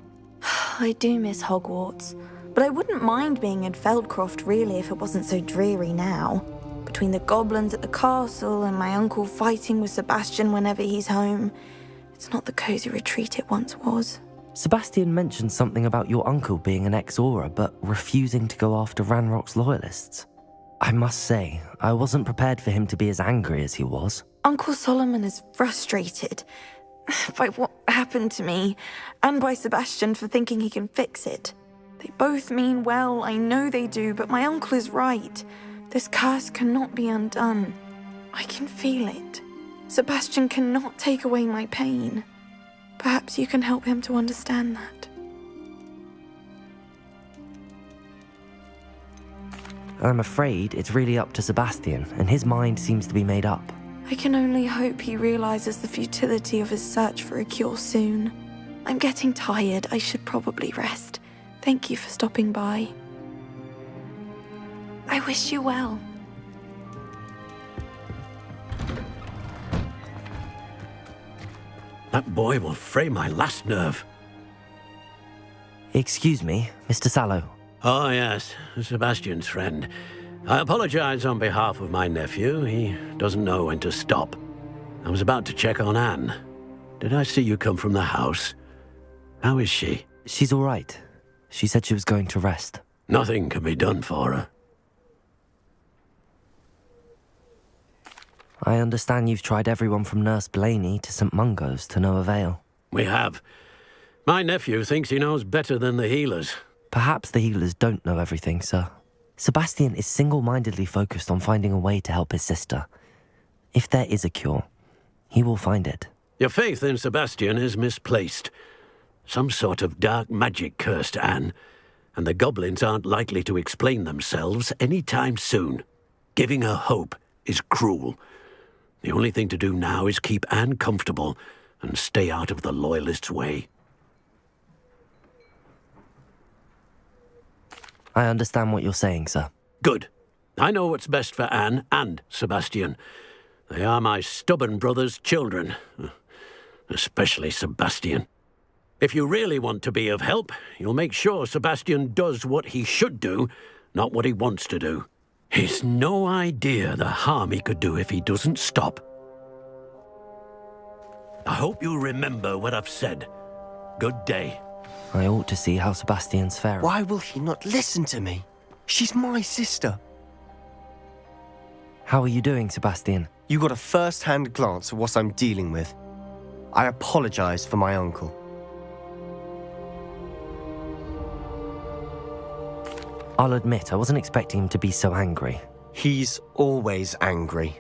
I do miss Hogwarts, but I wouldn't mind being in Feldcroft really if it wasn't so dreary now. Between the goblins at the castle and my uncle fighting with Sebastian whenever he's home, it's not the cosy retreat it once was. Sebastian mentioned something about your uncle being an ex-Auror, but refusing to go after Ranrock's loyalists. I must say, I wasn't prepared for him to be as angry as he was. Uncle Solomon is frustrated by what happened to me, and by Sebastian for thinking he can fix it. They both mean well, I know they do, but my uncle is right. This curse cannot be undone. I can feel it. Sebastian cannot take away my pain. Perhaps you can help him to understand that. I'm afraid it's really up to Sebastian, and his mind seems to be made up. I can only hope he realizes the futility of his search for a cure soon. I'm getting tired. I should probably rest. Thank you for stopping by. I wish you well. That boy will fray my last nerve. Excuse me, Mr. Sallow. Oh, yes, Sebastian's friend. I apologize on behalf of my nephew. He doesn't know when to stop. I was about to check on Anne. Did I see you come from the house? How is she? She's all right. She said she was going to rest. Nothing can be done for her. I understand you've tried everyone from Nurse Blaney to St. Mungo's to no avail. We have. My nephew thinks he knows better than the healers. Perhaps the healers don't know everything, sir. Sebastian is single-mindedly focused on finding a way to help his sister. If there is a cure, he will find it. Your faith in Sebastian is misplaced. Some sort of dark magic cursed Anne, and the goblins aren't likely to explain themselves any time soon. Giving her hope is cruel. The only thing to do now is keep Anne comfortable and stay out of the Loyalists' way. I understand what you're saying, sir. Good. I know what's best for Anne and Sebastian. They are my stubborn brother's children. Especially Sebastian. If you really want to be of help, you'll make sure Sebastian does what he should do, not what he wants to do. He's no idea the harm he could do if he doesn't stop. I hope you remember what I've said. Good day. I ought to see how Sebastian's faring. Why will he not listen to me? She's my sister. How are you doing, Sebastian? You got a first-hand glance at what I'm dealing with. I apologize for my uncle. I'll admit, I wasn't expecting him to be so angry. He's always angry.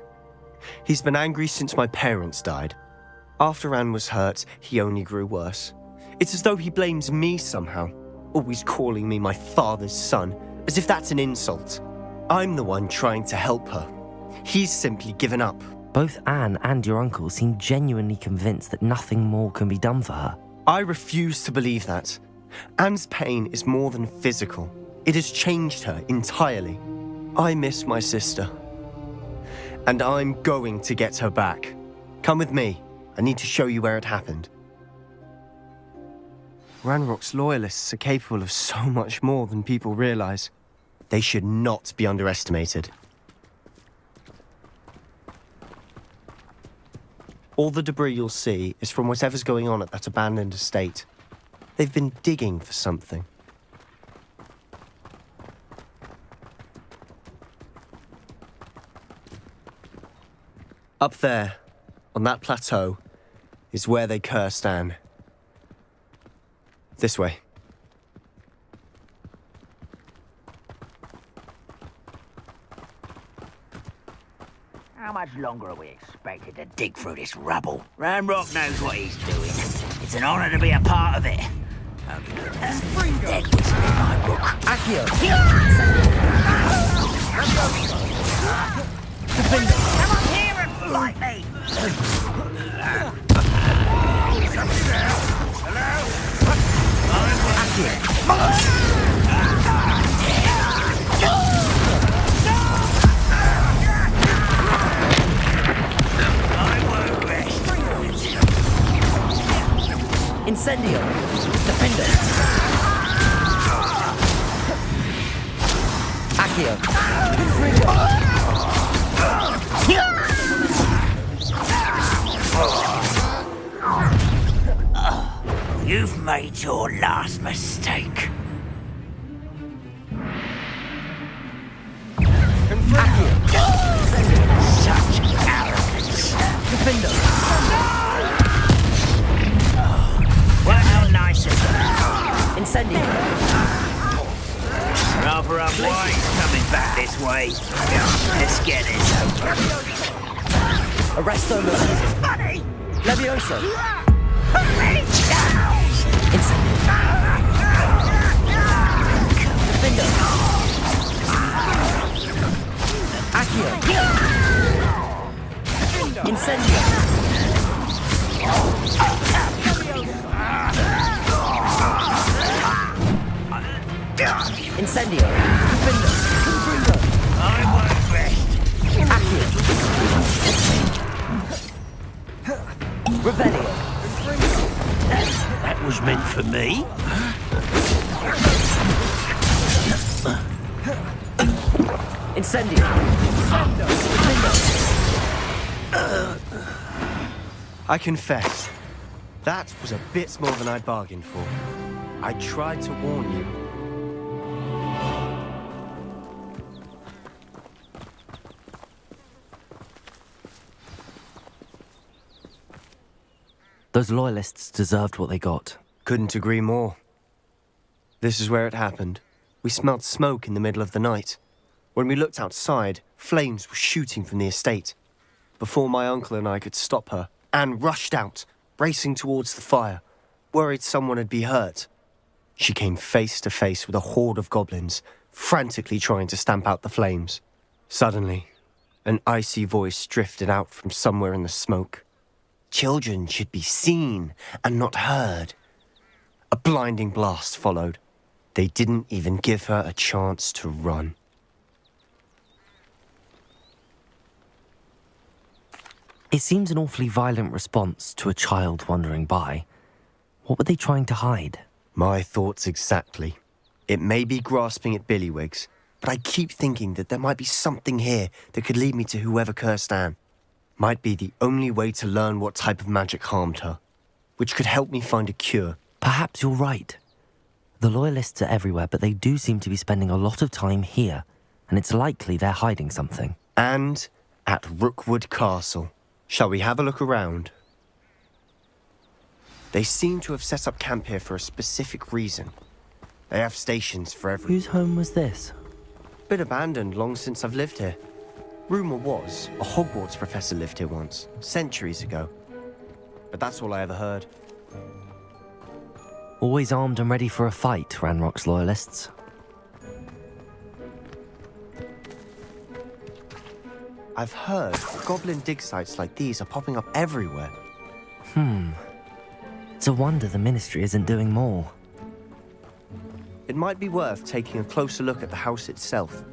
He's been angry since my parents died. After Anne was hurt, he only grew worse. It's as though he blames me somehow, always calling me my father's son, as if that's an insult. I'm the one trying to help her. He's simply given up. Both Anne and your uncle seem genuinely convinced that nothing more can be done for her. I refuse to believe that. Anne's pain is more than physical. It has changed her entirely. I miss my sister. And I'm going to get her back. Come with me. I need to show you where it happened. Ranrock's loyalists are capable of so much more than people realize. They should not be underestimated. All the debris you'll see is from whatever's going on at that abandoned estate. They've been digging for something. Up there, on that plateau, is where they cursed Anne. This way. How much longer are we expected to dig through this rubble? Ranrock knows what he's doing. It's an honor to be a part of it. Dead wizard in my book. Accio! Come on here and fight me! Somebody there? Hello? Incendio! Defender! Accio! Confringo! You've made your last mistake. Such arrogance. Well, how nice of you. Incendio. Rather unwise coming back this way. Let's get it over. Arresto Funny! Levioso! Defendo! Accio! Incendio! Incendio! Defendo! I work best. Accio! Revelio! That was meant for me. Incendio! I confess, that was a bit more than I'd bargained for. I tried to warn you. Those loyalists deserved what they got. Couldn't agree more. This is where it happened. We smelled smoke in the middle of the night. When we looked outside, flames were shooting from the estate. Before my uncle and I could stop her, Anne rushed out, racing towards the fire, worried someone had been hurt. She came face to face with a horde of goblins, frantically trying to stamp out the flames. Suddenly, an icy voice drifted out from somewhere in the smoke. Children should be seen and not heard. A blinding blast followed. They didn't even give her a chance to run. It seems an awfully violent response to a child wandering by. What were they trying to hide? My thoughts exactly. It may be grasping at billywhigs, but I keep thinking that there might be something here that could lead me to whoever cursed Anne. Might be the only way to learn what type of magic harmed her, which could help me find a cure. Perhaps you're right. The loyalists are everywhere, but they do seem to be spending a lot of time here, and it's likely they're hiding something. And at Rookwood Castle. Shall we have a look around? They seem to have set up camp here for a specific reason. They have stations for every... Whose home was this? Been abandoned long since I've lived here. Rumour was a Hogwarts professor lived here once, centuries ago. But that's all I ever heard. Always armed and ready for a fight, Ranrock's loyalists. I've heard goblin dig sites like these are popping up everywhere. It's a wonder the Ministry isn't doing more. It might be worth taking a closer look at the house itself.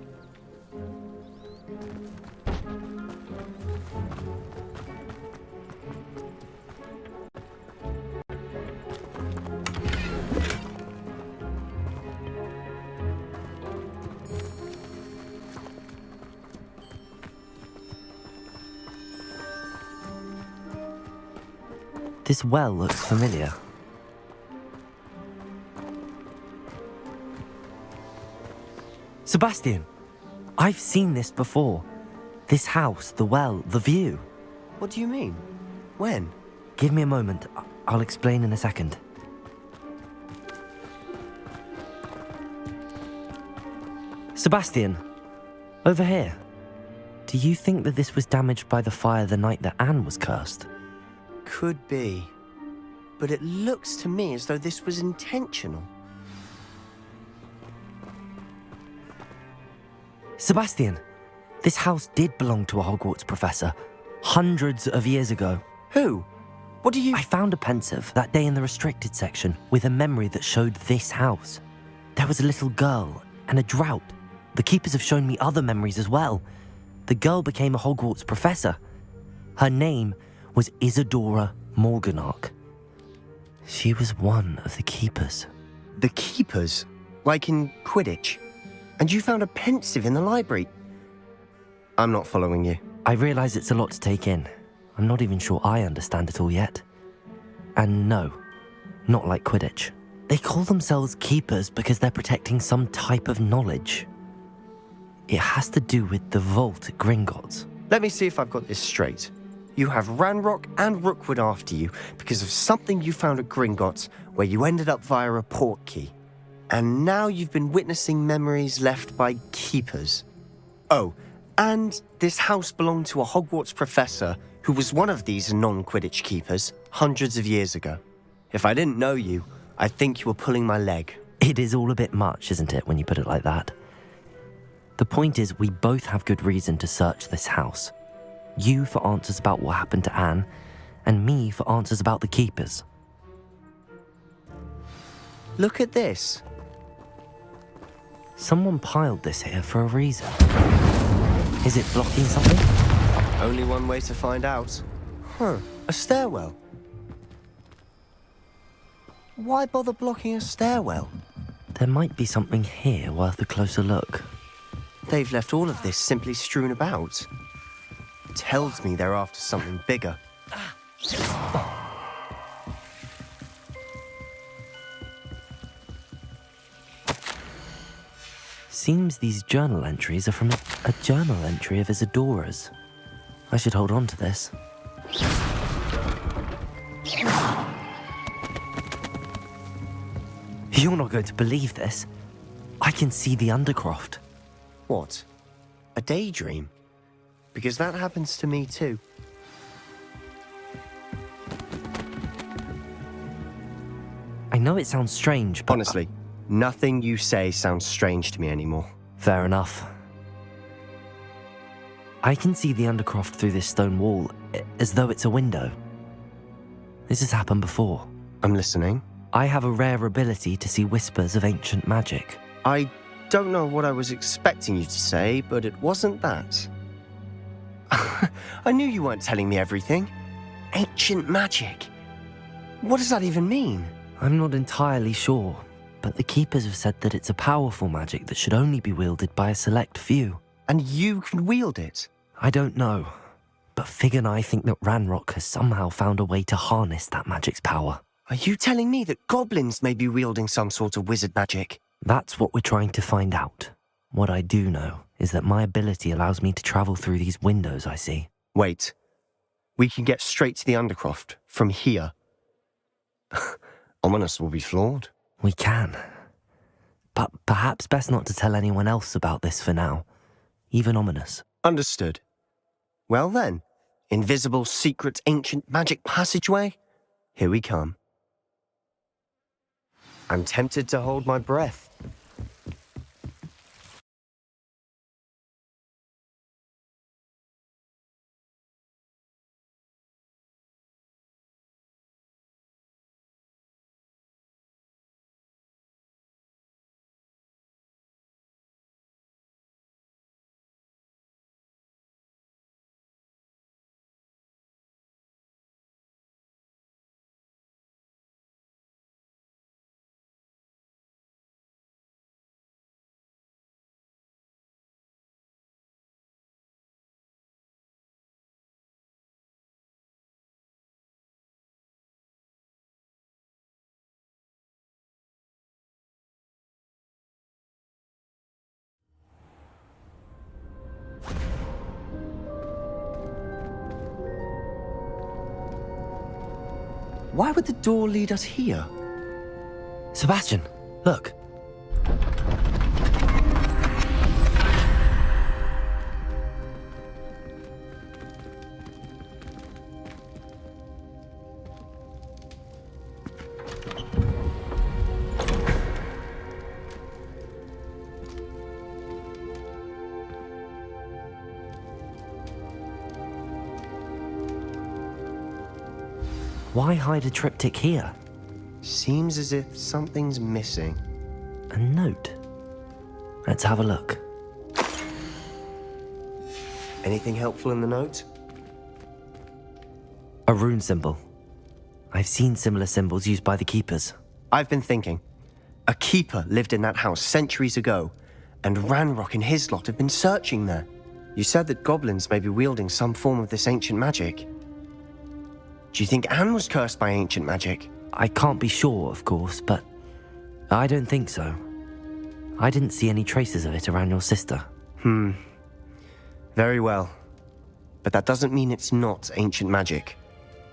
This well looks familiar. Sebastian! I've seen this before. This house, the well, the view. What do you mean? When? Give me a moment. I'll explain in a second. Sebastian, over here. Do you think that this was damaged by the fire the night that Anne was cursed? Could be. But it looks to me as though this was intentional. Sebastian, this house did belong to a Hogwarts professor, hundreds of years ago. Who? What do you... I found a pensive that day in the restricted section with a memory that showed this house. There was a little girl and a drought. The keepers have shown me other memories as well. The girl became a Hogwarts professor. Her name was Isadora Morganach. She was one of the keepers. The keepers? Like in Quidditch? And you found a pensive in the library. I'm not following you. I realise it's a lot to take in. I'm not even sure I understand it all yet. And no, not like Quidditch. They call themselves keepers because they're protecting some type of knowledge. It has to do with the vault at Gringotts. Let me see if I've got this straight. You have Ranrock and Rookwood after you because of something you found at Gringotts where you ended up via a port key. And now you've been witnessing memories left by keepers. Oh, and this house belonged to a Hogwarts professor who was one of these non-Quidditch keepers hundreds of years ago. If I didn't know you, I'd think you were pulling my leg. It is all a bit much, isn't it, when you put it like that? The point is, we both have good reason to search this house. You for answers about what happened to Anne, and me for answers about the keepers. Look at this. Someone piled this here for a reason. Is it blocking something? Only one way to find out. A stairwell. Why bother blocking a stairwell? There might be something here worth a closer look. They've left all of this simply strewn about. Tells me they're after something bigger. Seems these journal entries are from a journal entry of Isadora's. I should hold on to this. You're not going to believe this. I can see the Undercroft. What? A daydream? Because that happens to me too. I know it sounds strange, but... Honestly, nothing you say sounds strange to me anymore. Fair enough. I can see the Undercroft through this stone wall, as though it's a window. This has happened before. I'm listening. I have a rare ability to see whispers of ancient magic. I don't know what I was expecting you to say, but it wasn't that. I knew you weren't telling me everything. Ancient magic. What does that even mean? I'm not entirely sure, but the Keepers have said that it's a powerful magic that should only be wielded by a select few. And you can wield it? I don't know, but Fig and I think that Ranrock has somehow found a way to harness that magic's power. Are you telling me that goblins may be wielding some sort of wizard magic? That's what we're trying to find out. What I do know is that my ability allows me to travel through these windows I see. Wait. We can get straight to the Undercroft from here. Ominous will be flawed. We can. But perhaps best not to tell anyone else about this for now. Even Ominous. Understood. Well then, invisible, secret, ancient magic passageway? Here we come. I'm tempted to hold my breath. Why would the door lead us here? Sebastian, look. Why hide a triptych here? Seems as if something's missing. A note. Let's have a look. Anything helpful in the note? A rune symbol. I've seen similar symbols used by the Keepers. I've been thinking. A keeper lived in that house centuries ago, and Ranrock and his lot have been searching there. You said that goblins may be wielding some form of this ancient magic. Do you think Anne was cursed by ancient magic? I can't be sure, of course, but I don't think so. I didn't see any traces of it around your sister. Very well. But that doesn't mean it's not ancient magic.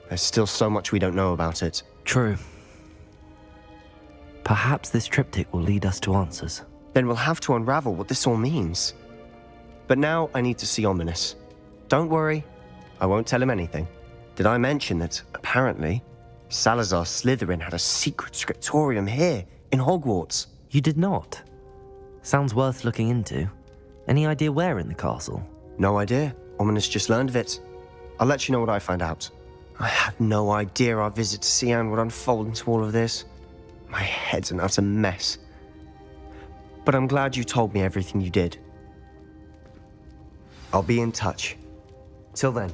There's still so much we don't know about it. True. Perhaps this triptych will lead us to answers. Then we'll have to unravel what this all means. But now I need to see Ominous. Don't worry, I won't tell him anything. Did I mention that, apparently, Salazar Slytherin had a secret scriptorium here in Hogwarts? You did not? Sounds worth looking into. Any idea where in the castle? No idea. Ominous just learned of it. I'll let you know what I find out. I had no idea our visit to see Anne would unfold into all of this. My head's an utter mess. But I'm glad you told me everything you did. I'll be in touch. Till then.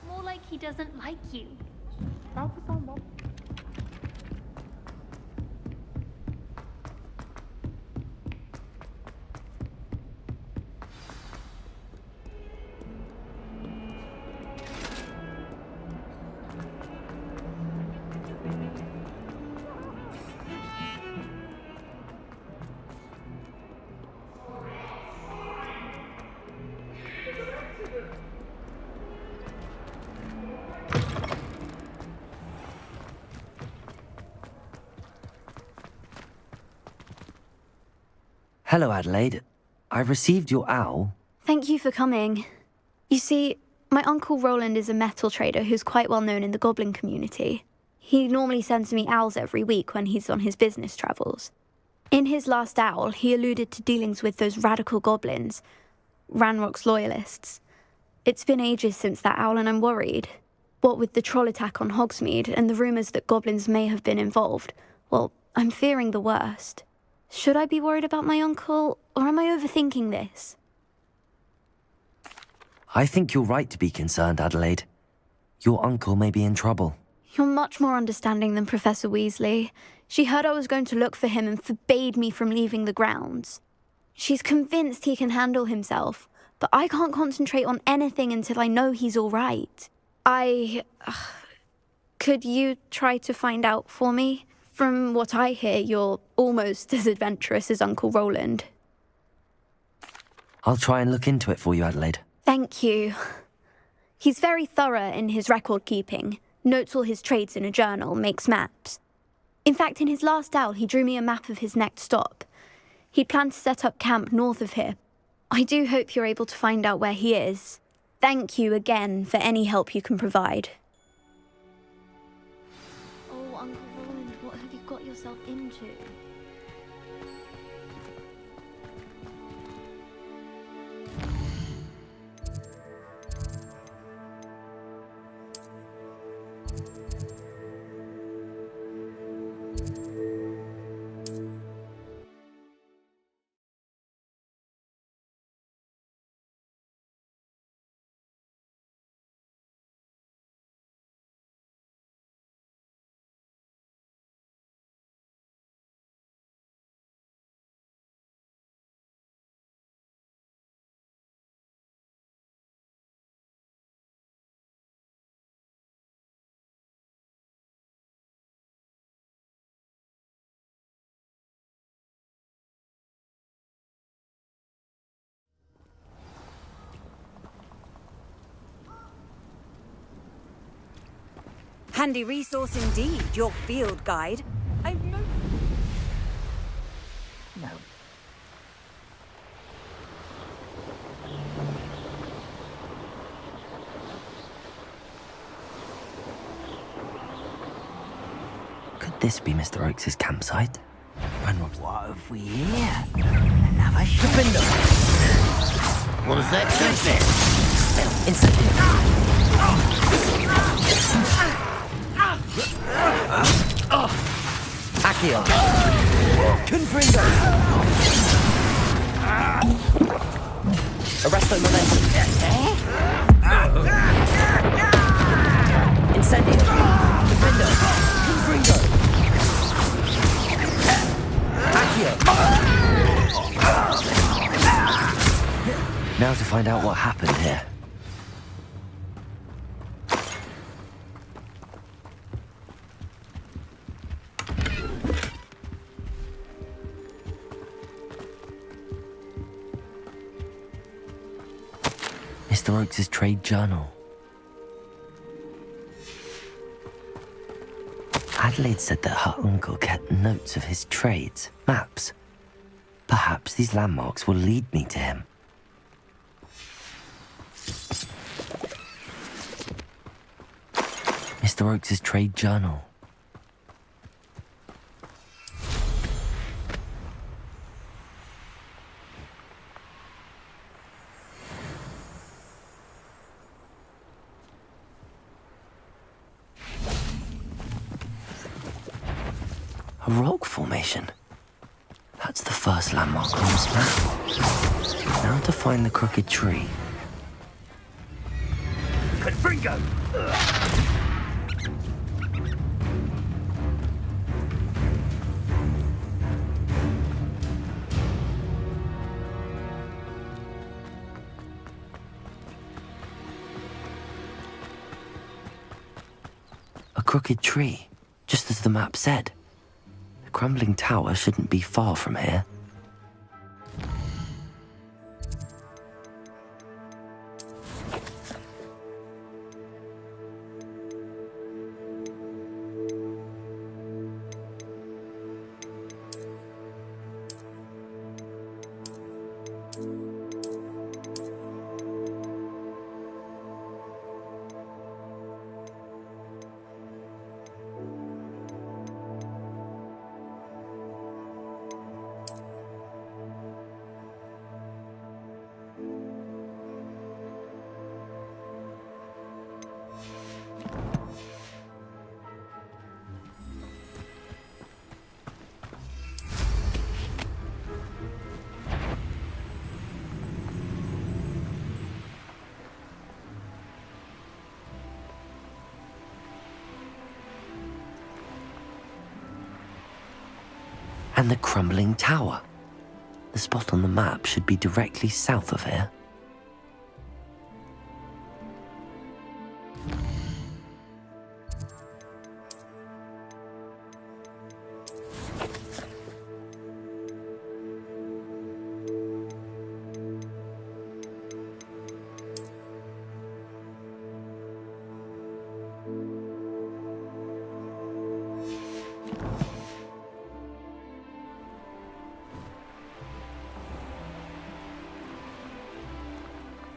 More like he doesn't like you. Hello, Adelaide. I received your owl. Thank you for coming. You see, my uncle Roland is a metal trader who's quite well known in the goblin community. He normally sends me owls every week when he's on his business travels. In his last owl, he alluded to dealings with those radical goblins, Ranrock's loyalists. It's been ages since that owl and I'm worried. What with the troll attack on Hogsmeade and the rumours that goblins may have been involved, well, I'm fearing the worst. Should I be worried about my uncle, or am I overthinking this? I think you're right to be concerned, Adelaide. Your uncle may be in trouble. You're much more understanding than Professor Weasley. She heard I was going to look for him and forbade me from leaving the grounds. She's convinced he can handle himself, but I can't concentrate on anything until I know he's all right. Could you try to find out for me? From what I hear, you're almost as adventurous as Uncle Roland. I'll try and look into it for you, Adelaide. Thank you. He's very thorough in his record keeping, notes all his trades in a journal, makes maps. In fact, in his last owl, he drew me a map of his next stop. He planned to set up camp north of here. I do hope you're able to find out where he is. Thank you again for any help you can provide. Oh, Uncle Roland, what have you got yourself into? Handy resource indeed, your field guide. I've no... No. Could this be Mr. Oakes' campsite? Ranrock's... What have we here? Another shipping. What does that do? Incendiary! Accio! Confringo! Arresto momentum! Incendio! Confringo! Confringo! Accio! Now to find out what happened here. Mr. Oakes' trade journal. Adelaide said that her uncle kept notes of his trades, maps. Perhaps these landmarks will lead me to him. Mr. Oakes' trade journal. A rock formation. That's the first landmark on this map. Now to find the crooked tree. Confringo! A crooked tree, just as the map said. The crumbling tower shouldn't be far from here. And the crumbling tower. The spot on the map should be directly south of here.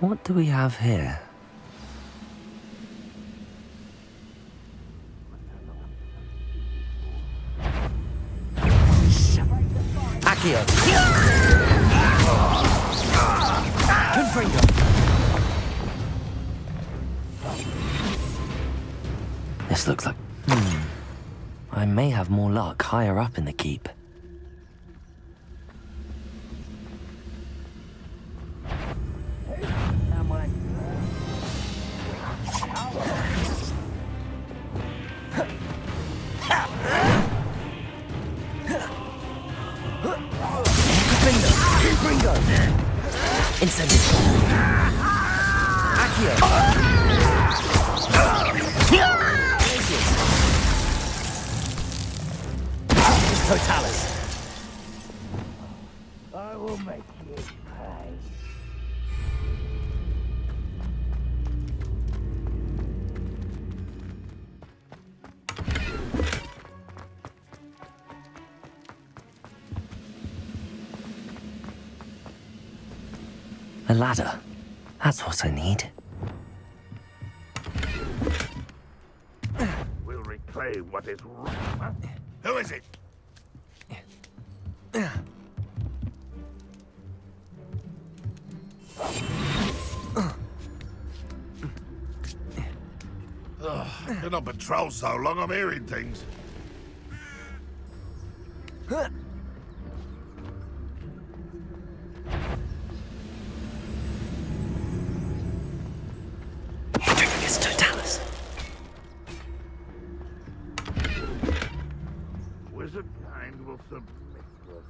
What do we have here? Accio! Confringo! This looks like... I may have more luck higher up in the keep. Incendio! Accio! Totalis! I will make you pay. A ladder. That's what I need. We'll reclaim what is wrong. Who is it? Been on patrol so long, I'm hearing things. Petrificus Totalis. Wizard kind will submit to us.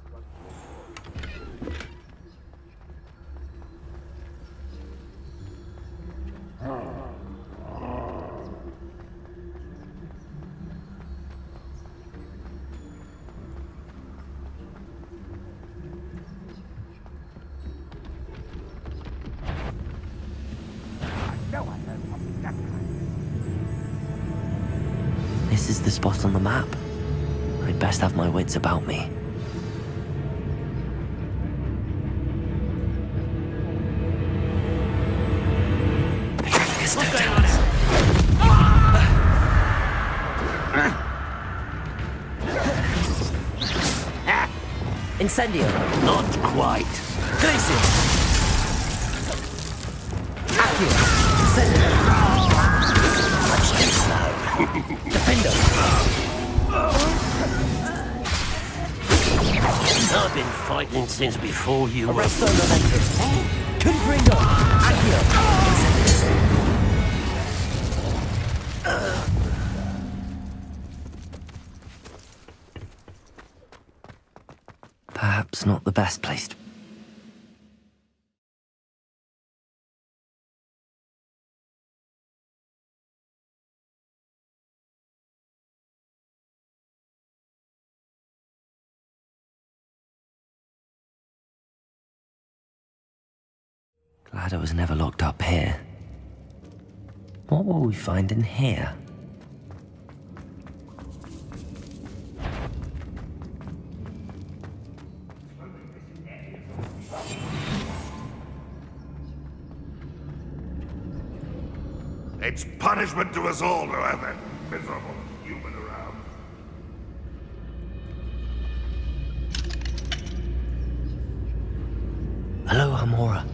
This is the spot on the map. I'd best have my wits about me. Petrificus Totalis. Incendio. Not quite. Glacial. Accio. Incendio. Much too slow. Defender. I've been fighting since before you were... Arresto Momentum. Confringo. Accio. Perhaps not the best place to... Glad I was never locked up here. What will we find in here? It's punishment to us all to have that miserable human around. Hello, Hamora.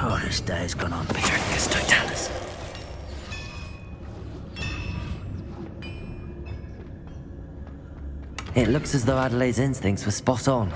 Oh, this day's gone on. Petrificus Totalis. It looks as though Adelaide's instincts were spot on.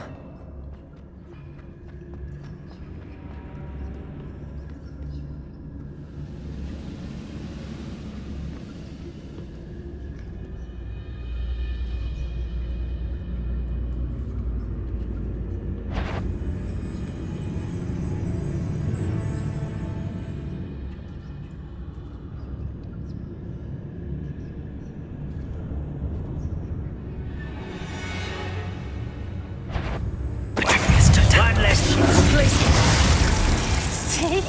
See?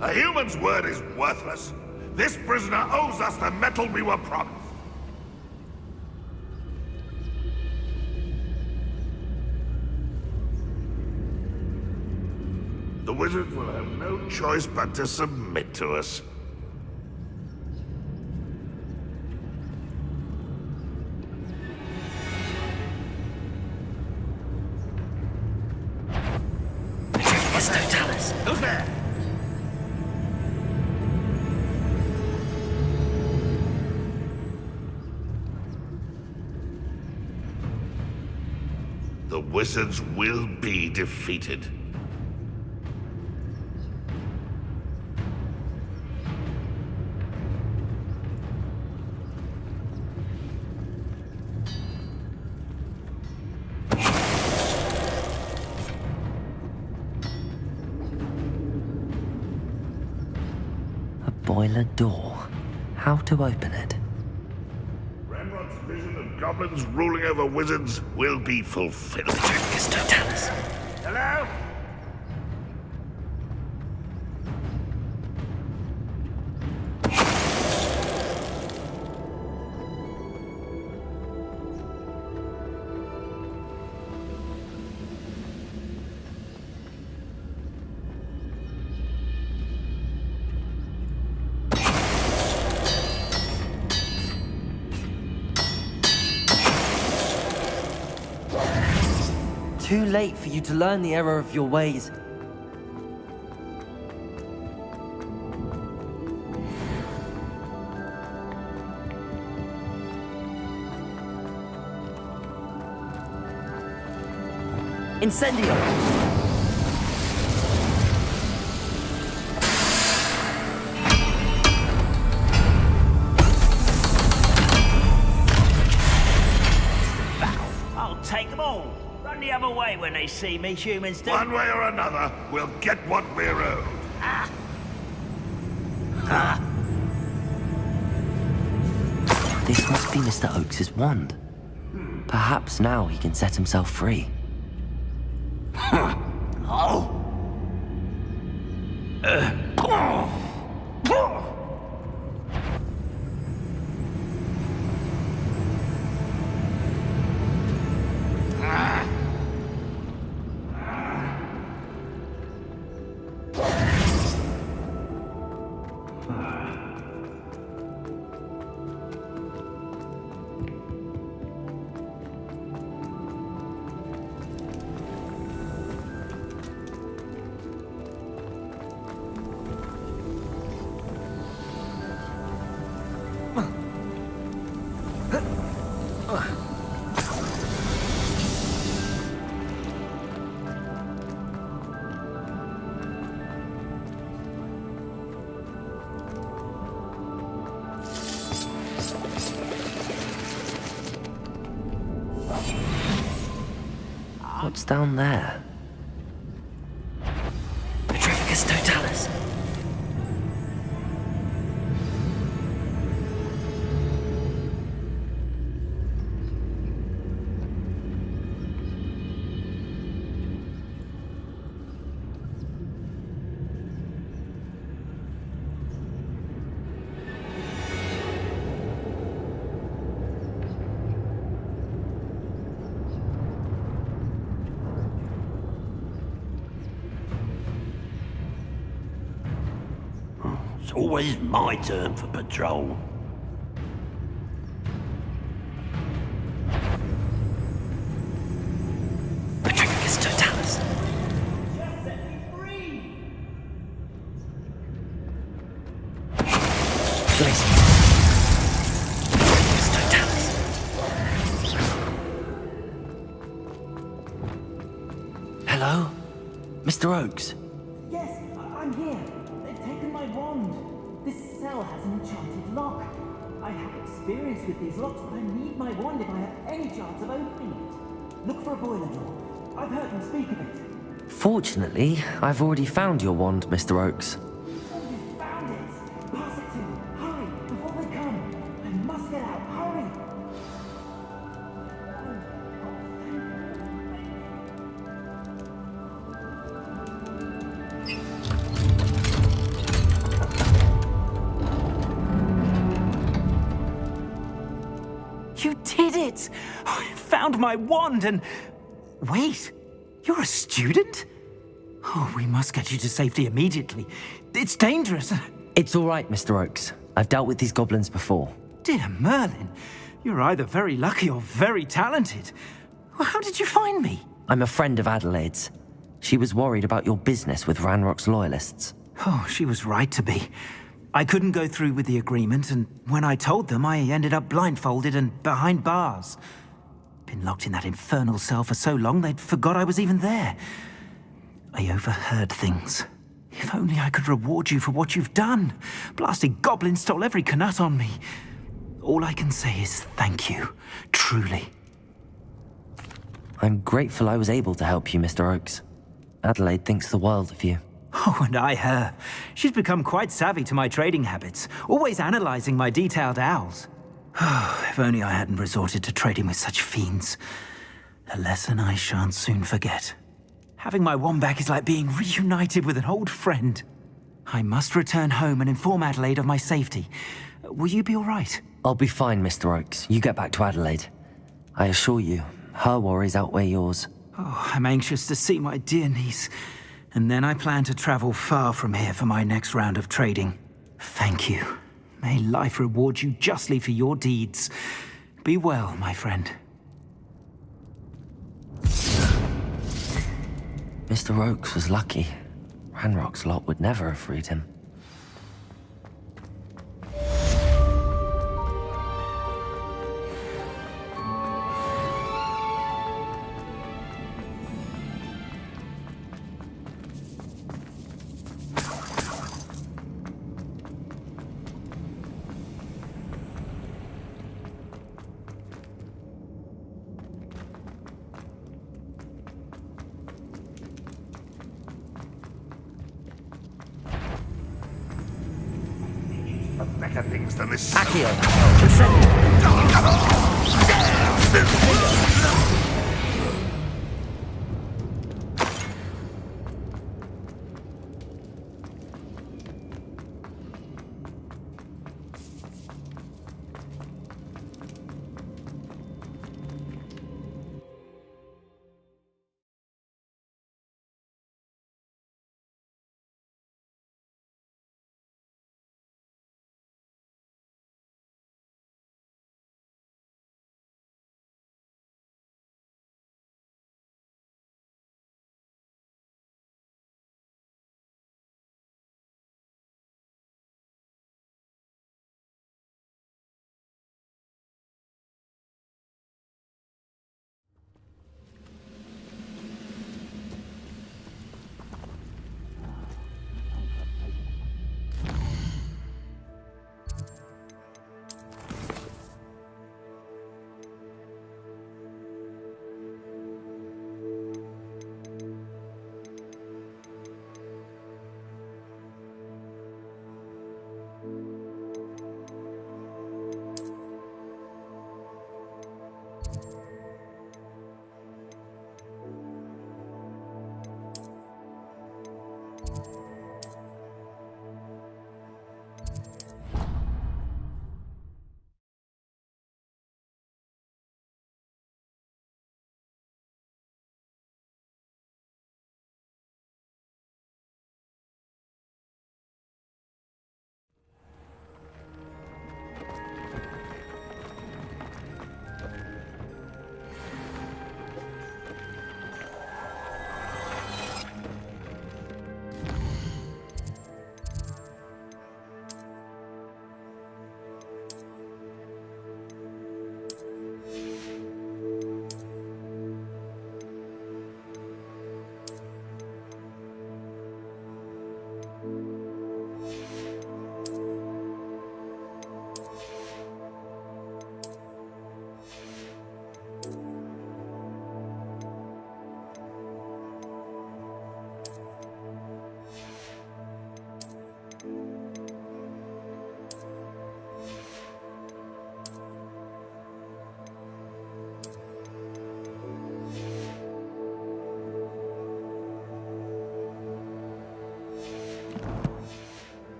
A human's word is worthless. This prisoner owes us the metal we were promised. The wizards will have no choice but to submit to us. Who's there? The wizards will be defeated. A boiler door. How to open it? Ranrock's vision of goblins ruling over wizards will be fulfilled. Hello? Too late for you to learn the error of your ways. Incendio! I'll take them all. Run the other way when they see me, humans do. One way or another, we'll get what we're owed. This must be Mr. Oakes's wand. Perhaps now he can set himself free. Oh! What's down there? Petrificus Totalis. It's always my turn for patrol. Petrificus Totalis. Blazing. Petrificus Totalis. Hello? Mr. Oakes? Yes, I'm here. They've taken my lock. I have experience with these locks, but I need my wand if I have any chance of opening it. Look for a boiler door. I've heard them speak of it. Fortunately, I've already found your wand, Mr. Oakes. You found it! Pass it to me! Hurry! Before they come! I must get out! Hurry! You did it! I found my wand and... Wait, you're a student? Oh, we must get you to safety immediately. It's dangerous. It's all right, Mr. Oakes. I've dealt with these goblins before. Dear Merlin, you're either very lucky or very talented. Well, how did you find me? I'm a friend of Adelaide's. She was worried about your business with Ranrock's loyalists. Oh, she was right to be. I couldn't go through with the agreement, and when I told them, I ended up blindfolded and behind bars. Been locked in that infernal cell for so long, they'd forgot I was even there. I overheard things. If only I could reward you for what you've done. Blasted goblin stole every canut on me. All I can say is thank you, truly. I'm grateful I was able to help you, Mr. Oakes. Adelaide thinks the world of you. Oh, and I her. She's become quite savvy to my trading habits, always analysing my detailed owls. Oh, if only I hadn't resorted to trading with such fiends. A lesson I shan't soon forget. Having my wand back is like being reunited with an old friend. I must return home and inform Adelaide of my safety. Will you be all right? I'll be fine, Mr. Oakes. You get back to Adelaide. I assure you, her worries outweigh yours. Oh, I'm anxious to see my dear niece. And then I plan to travel far from here for my next round of trading. Thank you. May life reward you justly for your deeds. Be well, my friend. Mr. Oakes was lucky. Ranrock's lot would never have freed him. Better things than this. Accio!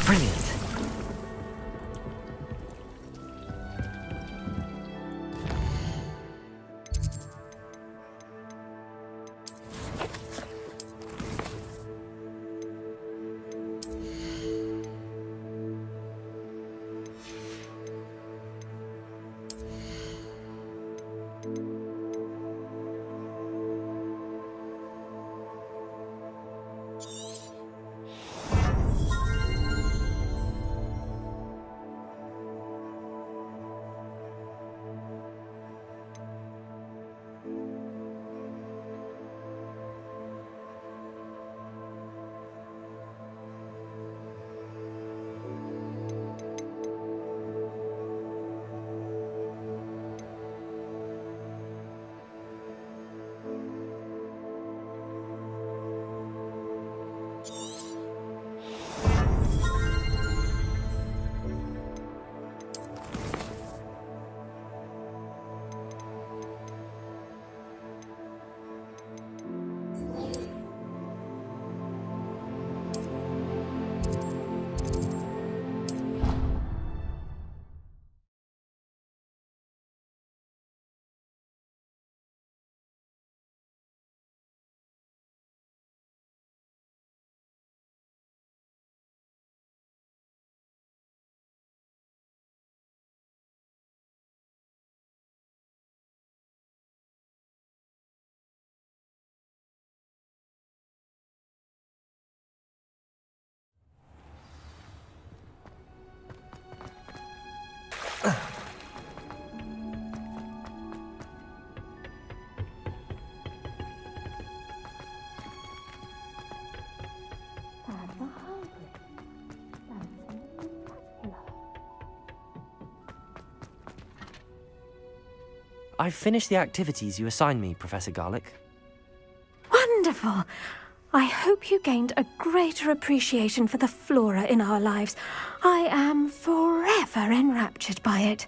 Brilliant. I've finished the activities you assigned me, Professor Garlick. Wonderful! I hope you gained a greater appreciation for the flora in our lives. I am forever enraptured by it.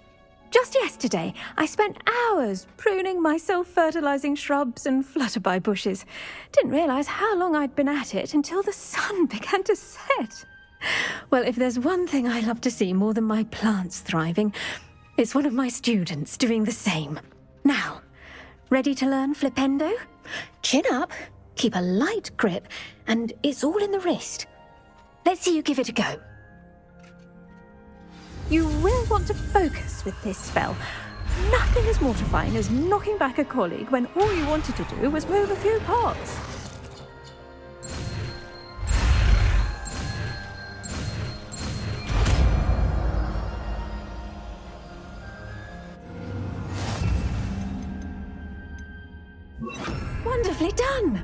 Just yesterday, I spent hours pruning my self-fertilizing shrubs and flutterby bushes. Didn't realize how long I'd been at it until the sun began to set. Well, if there's one thing I love to see more than my plants thriving, it's one of my students doing the same. Now, ready to learn Flipendo? Chin up, keep a light grip, and it's all in the wrist. Let's see you give it a go. You will want to focus with this spell. Nothing as mortifying as knocking back a colleague when all you wanted to do was move a few pots. Wonderfully done!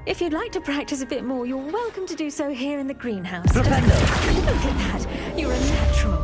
If you'd like to practice a bit more, you're welcome to do so here in the greenhouse. Look at that! You're a natural